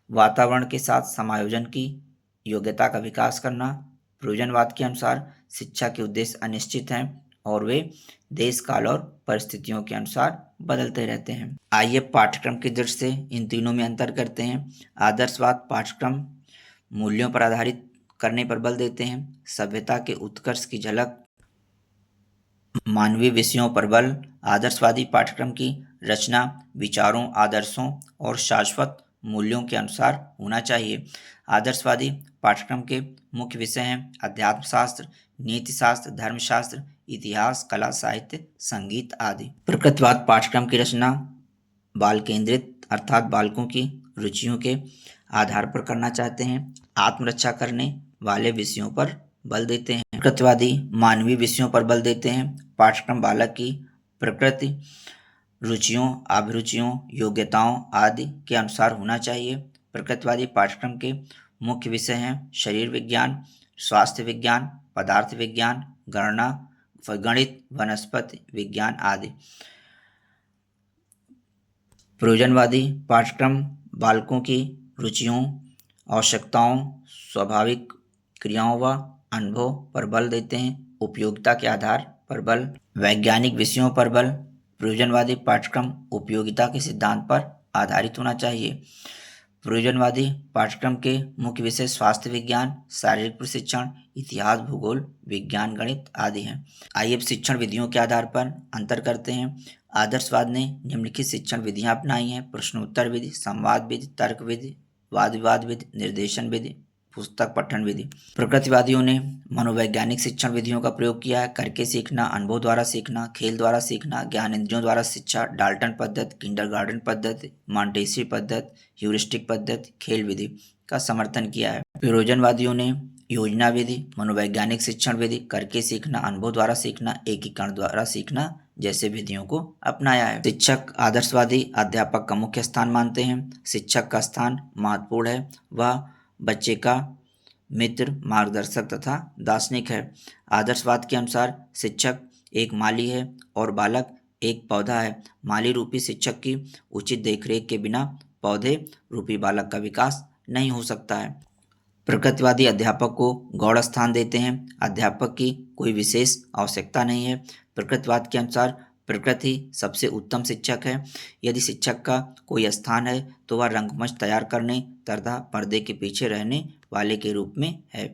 वातावरण के साथ समायोजन की योग्यता का विकास करना। प्रयोजनवाद के अनुसार शिक्षा के उद्देश्य अनिश्चित हैं और वे देश, काल और परिस्थितियों के अनुसार बदलते रहते हैं। आइए पाठ्यक्रम की दृष्टि से इन तीनों में अंतर करते हैं। आदर्शवाद पाठ्यक्रम मूल्यों पर आधारित करने पर बल देते हैं। सभ्यता के उत्कर्ष की झलक, मानवीय विषयों पर बल। आदर्शवादी पाठ्यक्रम की रचना विचारों, आदर्शों और शाश्वत मूल्यों के अनुसार होना चाहिए। आदर्शवादी पाठ्यक्रम के मुख्य विषय हैं अध्यात्म शास्त्र, नीति शास्त्र, धर्मशास्त्र, इतिहास, कला, साहित्य, संगीत आदि। प्रकृतिवाद पाठ्यक्रम की रचना बाल केंद्रित अर्थात बालकों की रुचियों के आधार पर करना चाहते हैं। आत्मरक्षा करने वाले विषयों पर बल देते हैं। प्रकृतिवादी मानवीय विषयों पर बल देते हैं। पाठ्यक्रम बालक की प्रकृति, रुचियों, अभिरुचियों, योग्यताओं आदि के अनुसार होना चाहिए। प्रकृतिवादी पाठ्यक्रम के मुख्य विषय हैं शरीर विज्ञान, स्वास्थ्य विज्ञान, पदार्थ विज्ञान, गणना, गणित, वनस्पति विज्ञान आदि। प्रयोजनवादी पाठ्यक्रम बालकों की रुचियों, आवश्यकताओं, स्वाभाविक क्रियाओं व अनुभव पर बल देते हैं। उपयोगिता के आधार पर बल, वैज्ञानिक विषयों पर बल। प्रयोजनवादी पाठ्यक्रम उपयोगिता के सिद्धांत पर आधारित होना चाहिए। प्रयोजनवादी पाठ्यक्रम के मुख्य विषय स्वास्थ्य विज्ञान, शारीरिक प्रशिक्षण, इतिहास, भूगोल, विज्ञान, गणित आदि हैं। आइए अब शिक्षण विधियों के आधार पर अंतर करते हैं। आदर्शवाद ने निम्नलिखित शिक्षण विधियां अपनाई हैं: प्रश्नोत्तर विधि, संवाद विधि, तर्क विधि, वाद विवाद विधि, निर्देशन विधि, पुस्तक पठन विधि। प्रकृतिवादियों ने मनोवैज्ञानिक शिक्षण विधियों का प्रयोग किया है: करके सीखना, अनुभव द्वारा सीखना, खेल द्वारा सीखना, ज्ञानेंद्रियों द्वारा शिक्षा, डाल्टन पद्धति, किंडरगार्टन पद्धति, मॉन्टेसरी पद्धति, ह्यूरिस्टिक पद्धति, खेल विधि का समर्थन किया है। प्रयोजनवादियों ने योजना विधि, मनोवैज्ञानिक शिक्षण विधि, करके सीखना, अनुभव द्वारा सीखना, एकीकरण द्वारा सीखना जैसे विधियों को अपनाया है। शिक्षक आदर्शवादी अध्यापक का मुख्य स्थान मानते हैं। शिक्षक का स्थान महत्वपूर्ण है। वह बच्चे का मित्र, मार्गदर्शक तथा दार्शनिक है। आदर्शवाद के अनुसार शिक्षक एक माली है और बालक एक पौधा है। माली रूपी शिक्षक की उचित देखरेख के बिना पौधे रूपी बालक का विकास नहीं हो सकता है। प्रकृतिवादी अध्यापक को गौण स्थान देते हैं। अध्यापक की कोई विशेष आवश्यकता नहीं है। प्रकृतिवाद के अनुसार प्रकृति सबसे उत्तम शिक्षक है। यदि शिक्षक का कोई स्थान है तो वह रंगमंच तैयार करने तथा पर्दे के पीछे रहने वाले के रूप में है।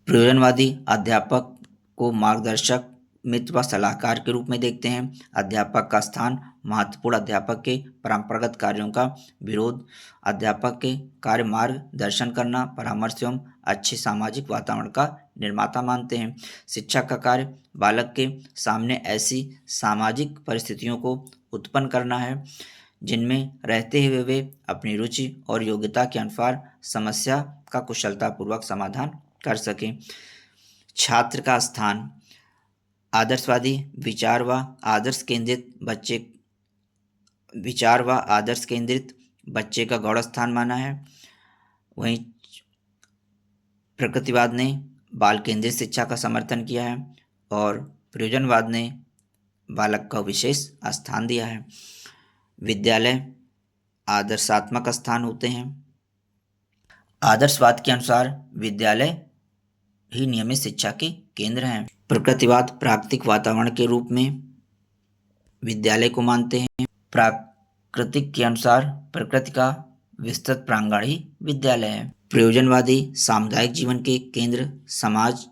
प्रयोजनवादी अध्यापक को मार्गदर्शक, मित्र व सलाहकार के रूप में देखते हैं। अध्यापक का स्थान महत्वपूर्ण। अध्यापक के परंपरागत कार्यों का विरोध। अध्यापक के कार्य मार्गदर्शन करना, परामर्श एवं अच्छे सामाजिक वातावरण का निर्माता मानते हैं। शिक्षक का कार्य बालक के सामने ऐसी सामाजिक परिस्थितियों को उत्पन्न करना है जिनमें रहते हुए वे अपनी रुचि और योग्यता के अनुसार समस्या का कुशलतापूर्वक समाधान कर सकें। छात्र का स्थान आदर्शवादी विचार व आदर्श केंद्रित बच्चे का गौण स्थान माना है। वहीं प्रकृतिवाद ने बाल केंद्रित शिक्षा का समर्थन किया है और प्रयोजनवाद ने बालक का विशेष स्थान दिया है। विद्यालय आदर्शात्मक स्थान होते हैं। आदर्शवाद के अनुसार विद्यालय ही नियमित शिक्षा के केंद्र हैं। प्रकृतिवाद प्राकृतिक वातावरण के रूप में विद्यालय को मानते हैं। प्राकृतिक के अनुसार प्रकृति का विस्तृत प्रांगण ही विद्यालय है। प्रयोजनवादी सामुदायिक जीवन के केंद्र समाज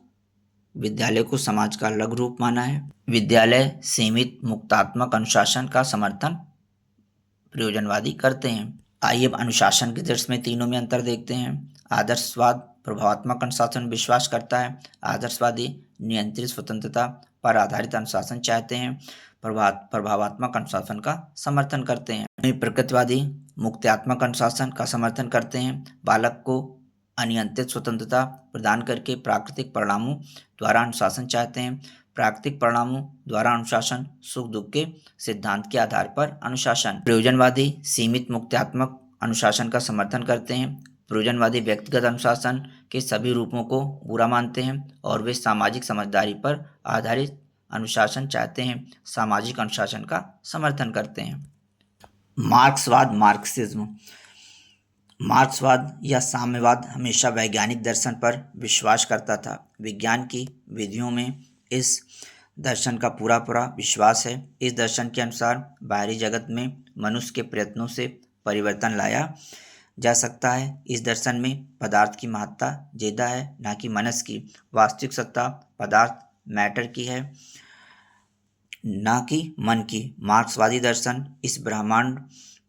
विद्यालय को समाज का अलग रूप माना है। विद्यालय सीमित मुक्तात्मक अनुशासन का समर्थन प्रयोजनवादी करते हैं। आइए अब अनुशासन की दृष्टि में तीनों में अंतर देखते हैं। आदर्शवाद प्रभावात्मक अनुशासन विश्वास करता है। आदर्शवादी नियंत्रित स्वतंत्रता पर आधारित अनुशासन चाहते हैं। प्रभावात्मक अनुशासन का समर्थन करते हैं। प्रकृतिवादी मुक्त्यात्मक अनुशासन का समर्थन करते हैं। बालक को अनियंत्रित स्वतंत्रता प्रदान करके प्राकृतिक परिणामों द्वारा अनुशासन चाहते हैं। प्राकृतिक परिणामों द्वारा अनुशासन सुख दुख के सिद्धांत के आधार पर अनुशासन। प्रयोजनवादी सीमित मुक्त्यात्मक अनुशासन का समर्थन करते हैं। प्रयोजनवादी व्यक्तिगत अनुशासन के सभी रूपों को बुरा मानते हैं और वे सामाजिक समझदारी पर आधारित अनुशासन चाहते हैं। सामाजिक अनुशासन का समर्थन करते हैं। मार्क्सवाद मार्क्सिज्म। मार्क्सवाद या साम्यवाद हमेशा वैज्ञानिक दर्शन पर विश्वास करता था। विज्ञान की विधियों में इस दर्शन का पूरा विश्वास है। इस दर्शन के अनुसार बाहरी जगत में मनुष्य के प्रयत्नों से परिवर्तन लाया जा सकता है। इस दर्शन में पदार्थ की महत्ता ज़्यादा है, न कि मनुष्य की। वास्तविक सत्ता पदार्थ मैटर की है, न कि मन की। मार्क्सवादी दर्शन इस ब्रह्मांड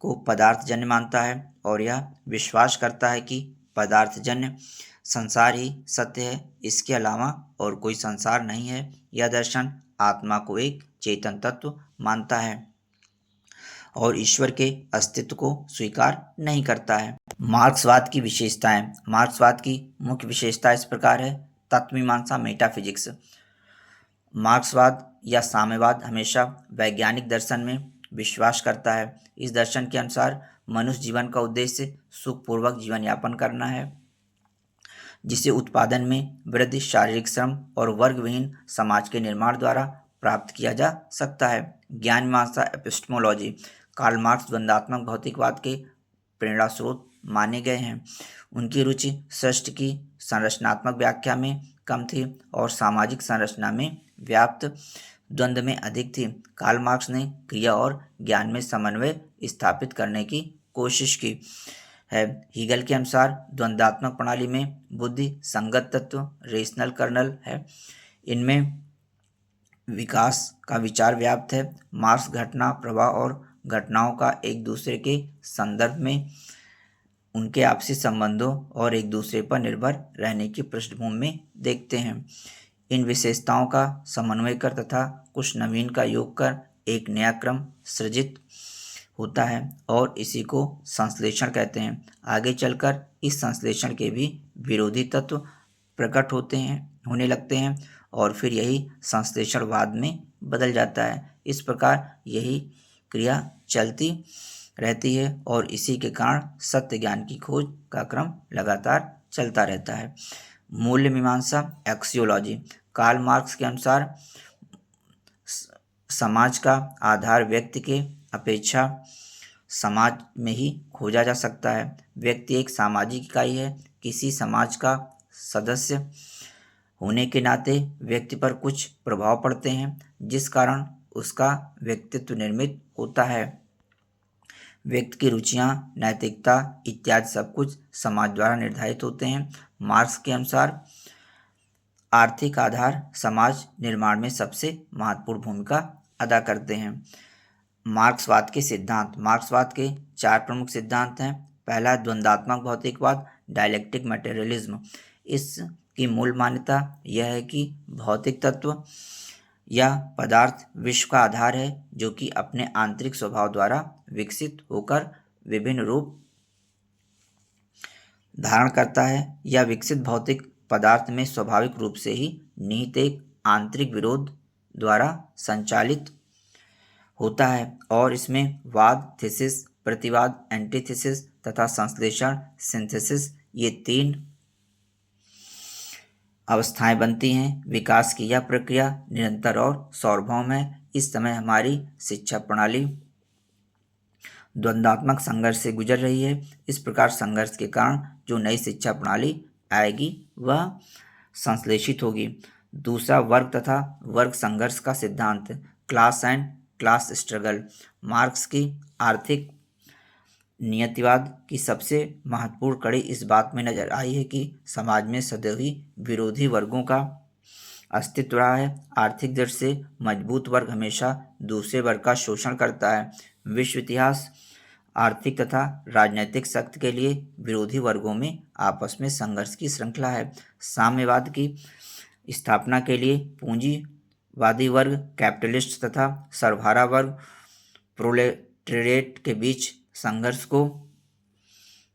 को पदार्थजन्य मानता है और यह विश्वास करता है कि पदार्थजन्य संसार ही सत्य है, इसके अलावा और कोई संसार नहीं है। यह दर्शन आत्मा को एक चेतन तत्व मानता है और ईश्वर के अस्तित्व को स्वीकार नहीं करता है। मार्क्सवाद की विशेषताएं। मार्क्सवाद की मुख्य विशेषता इस प्रकार है। तत्वमीमांसा मेटाफिजिक्स। मार्क्सवाद या साम्यवाद हमेशा वैज्ञानिक दर्शन में विश्वास करता है। इस दर्शन के अनुसार मनुष्य जीवन का उद्देश्य सुखपूर्वक जीवन यापन करना है, जिसे उत्पादन में वृद्धि, शारीरिक श्रम और वर्गविहीन समाज के निर्माण द्वारा प्राप्त किया जा सकता है। ज्ञान मीमांसा एपिस्टेमोलॉजी। कार्ल मार्क्स द्वंद्वात्मक भौतिकवाद के प्रेरणा स्रोत माने गए हैं। उनकी रुचि सृष्टि की संरचनात्मक व्याख्या में कम थी और सामाजिक संरचना में व्याप्त द्वंद्व में अधिक थी। कार्ल मार्क्स ने क्रिया और ज्ञान में समन्वय स्थापित करने की कोशिश की है। हीगल के अनुसार द्वंद्वात्मक प्रणाली में बुद्धि संगत तत्व रेशनल कर्नल है। इनमें विकास का विचार व्याप्त है। मार्क्स घटना प्रवाह और घटनाओं का एक दूसरे के संदर्भ में उनके आपसी संबंधों और एक दूसरे पर निर्भर रहने की पृष्ठभूमि में देखते हैं। इन विशेषताओं का समन्वय कर तथा कुछ नवीन का योग कर एक नया क्रम सृजित होता है और इसी को संश्लेषण कहते हैं। आगे चलकर इस संश्लेषण के भी विरोधी तत्व प्रकट होने लगते हैं और फिर यही संश्लेषणवाद में बदल जाता है। इस प्रकार यही क्रिया चलती रहती है और इसी के कारण सत्य ज्ञान की खोज का क्रम लगातार चलता रहता है। मूल्य मीमांसा एक्सियोलॉजी। कार्ल मार्क्स के अनुसार समाज का आधार व्यक्ति के अपेक्षा समाज में ही खोजा जा सकता है। व्यक्ति एक सामाजिक इकाई है। किसी समाज का सदस्य होने के नाते व्यक्ति पर कुछ प्रभाव पड़ते हैं, जिस कारण उसका व्यक्तित्व निर्मित होता है। व्यक्ति की रुचियां, नैतिकता इत्यादि सब कुछ समाज द्वारा निर्धारित होते हैं। मार्क्स के अनुसार आर्थिक आधार समाज निर्माण में सबसे महत्वपूर्ण भूमिका अदा करते हैं। मार्क्सवाद के सिद्धांत। मार्क्सवाद के 4 प्रमुख सिद्धांत हैं। पहला द्वंद्वात्मक भौतिकवाद डायलेक्टिक मटेरियलिज्म। इसकी मूल मान्यता यह है कि भौतिक तत्व या पदार्थ विश्व का आधार है, जो कि अपने आंतरिक स्वभाव द्वारा विकसित होकर विभिन्न रूप धारण करता है। यह विकसित भौतिक पदार्थ में स्वाभाविक रूप से ही निहित एक आंतरिक विरोध द्वारा संचालित होता है और इसमें वाद थीसिस, प्रतिवाद एंटीथीसिस तथा संश्लेषण सिंथेसिस ये 3 अवस्थाएं बनती हैं। विकास की यह प्रक्रिया निरंतर और सार्वभौम है। इस समय हमारी शिक्षा प्रणाली द्वंद्वात्मक संघर्ष से गुजर रही है। इस प्रकार संघर्ष के कारण जो नई शिक्षा प्रणाली आएगी वह संश्लेषित होगी। दूसरा, वर्ग तथा वर्ग संघर्ष का सिद्धांत, class and class struggle. Marks की आर्थिक नियतिवाद की सबसे महत्वपूर्ण कड़ी इस बात में नजर आई है कि समाज में सदैव ही विरोधी वर्गों का अस्तित्व रहा है। आर्थिक दृष्टि से मजबूत वर्ग हमेशा दूसरे वर्ग का शोषण करता है। विश्व इतिहास आर्थिक तथा राजनीतिक शक्ति के लिए विरोधी वर्गों में आपस में संघर्ष की श्रृंखला है। साम्यवाद की स्थापना के लिए पूंजीवादी वर्ग कैपिटलिस्ट तथा सर्वहारा वर्ग प्रोलेटेरिएट के बीच संघर्ष को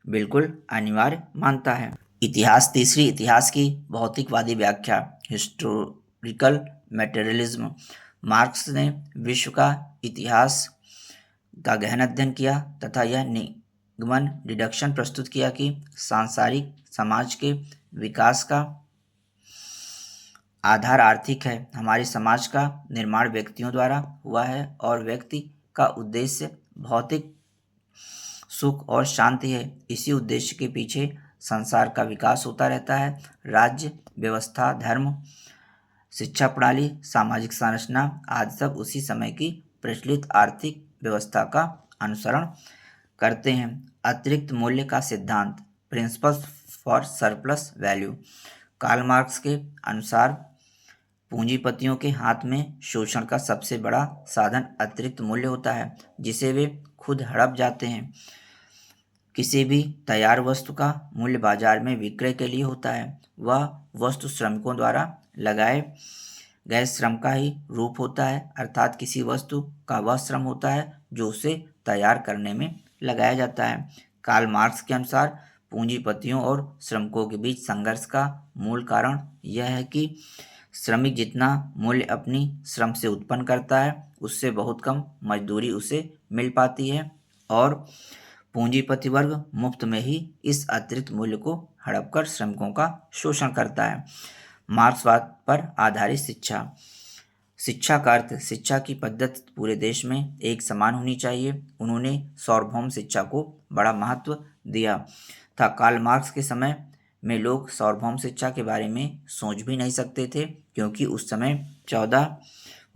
बिल्कुल अनिवार्य मानता है। इतिहास तीसरी, इतिहास की भौतिकवादी व्याख्या, हिस्टोरिकल मटेरियलिज्म। मार्क्स ने विश्व का इतिहास का गहन अध्ययन किया तथा यह निगमन डिडक्शन प्रस्तुत किया कि सांसारिक समाज के विकास का आधार आर्थिक है। हमारे समाज का निर्माण व्यक्तियों द्वारा हुआ है और व्यक्ति का उद्देश्य भौतिक सुख और शांति है। इसी उद्देश्य के पीछे संसार का विकास होता रहता है। राज्य व्यवस्था, धर्म, शिक्षा प्रणाली, सामाजिक संरचना आदि सब उसी समय की प्रचलित आर्थिक व्यवस्था का अनुसरण करते हैं। अतिरिक्त मूल्य का सिद्धांत, principles for surplus value. Karl Marx के अनुसार पूंजीपतियों के हाथ में शोषण का सबसे बड़ा साधन अतिरिक्त मूल्य होता है, जिसे वे खुद हड़प जाते हैं। किसी भी तैयार वस्तु का मूल्य बाजार में विक्रय के लिए होता है। वह वस्तु श्रमिकों द्वारा लगाए गए श्रम का ही रूप होता है, अर्थात किसी वस्तु का वह श्रम होता है जो उसे तैयार करने में लगाया जाता है। कार्ल मार्क्स के अनुसार पूंजीपतियों और श्रमिकों के बीच संघर्ष का मूल कारण यह है कि श्रमिक जितना मूल्य अपनी श्रम से उत्पन्न करता है उससे बहुत कम मजदूरी उसे मिल पाती है और पूंजीपति वर्ग मुफ्त में ही इस अतिरिक्त मूल्य को हड़प कर श्रमिकों का शोषण करता है। मार्क्सवाद पर आधारित शिक्षा। शिक्षा का अर्थ, शिक्षा की पद्धति पूरे देश में एक समान होनी चाहिए। उन्होंने सार्वभौम शिक्षा को बड़ा महत्व दिया था। कार्ल मार्क्स के समय में लोग सार्वभौम शिक्षा के बारे में सोच भी नहीं सकते थे, क्योंकि उस समय 14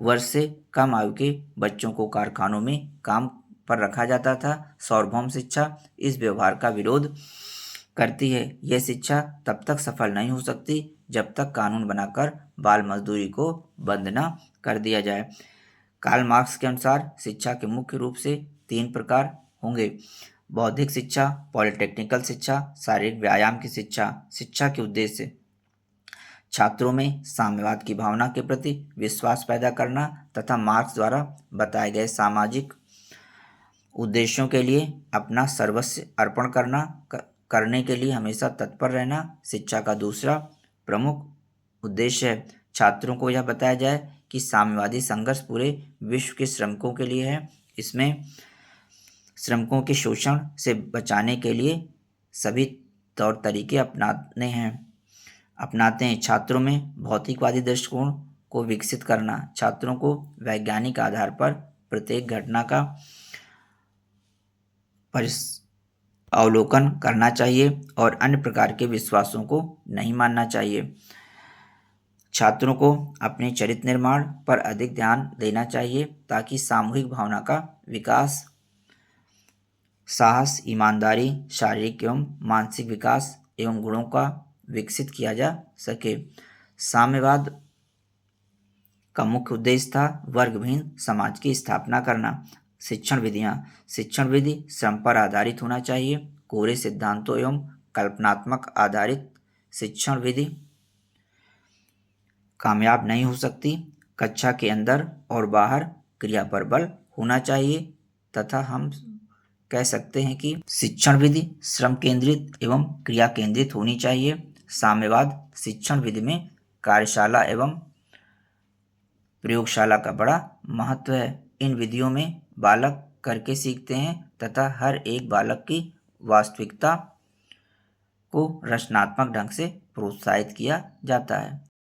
वर्ष से कम आयु के बच्चों को कारखानों में काम पर रखा जाता था। सार्वभौम शिक्षा इस व्यवहार का विरोध करती है। यह शिक्षा तब तक सफल नहीं हो सकती जब तक कानून बनाकर बाल मजदूरी को बंद न कर दिया जाए। कार्ल मार्क्स के अनुसार शिक्षा के मुख्य रूप से 3 प्रकार होंगे: बौद्धिक शिक्षा, पॉलिटेक्निकल शिक्षा, शारीरिक व्यायाम की शिक्षा। शिक्षा के उद्देश्य छात्रों में साम्यवाद की भावना के प्रति विश्वास पैदा करना तथा मार्क्स द्वारा बताए गए सामाजिक उद्देश्यों के लिए अपना सर्वस्व अर्पण करने के लिए हमेशा तत्पर रहना। शिक्षा का दूसरा प्रमुख उद्देश्य है छात्रों को यह बताया जाए कि साम्यवादी संघर्ष पूरे विश्व के श्रमिकों के लिए है। इसमें श्रमिकों के शोषण से बचाने के लिए सभी तौर तरीके अपनाते हैं। छात्रों में भौतिकवादी दृष्टिकोण को विकसित करना। छात्रों को वैज्ञानिक आधार पर प्रत्येक घटना का अवलोकन करना चाहिए और अन्य प्रकार के विश्वासों को नहीं मानना चाहिए। छात्रों को अपने चरित्र निर्माण पर अधिक ध्यान देना चाहिए ताकि सामूहिक भावना का विकास, साहस, ईमानदारी, शारीरिक एवं मानसिक विकास एवं गुणों का विकसित किया जा सके। साम्यवाद का मुख्य उद्देश्य था वर्गहीन समाज की स्थापना करना। शिक्षण विधियाँ। शिक्षण विधि श्रम पर आधारित होना चाहिए। कोरे सिद्धांतों एवं कल्पनात्मक आधारित शिक्षण विधि कामयाब नहीं हो सकती। कक्षा के अंदर और बाहर क्रिया पर बल होना चाहिए तथा हम कह सकते हैं कि शिक्षण विधि श्रम केंद्रित एवं क्रिया केंद्रित होनी चाहिए। साम्यवाद शिक्षण विधि में कार्यशाला एवं प्रयोगशाला का बड़ा महत्व है। इन विधियों में बालक करके सीखते हैं तथा हर एक बालक की वास्तविकता को रचनात्मक ढंग से प्रोत्साहित किया जाता है।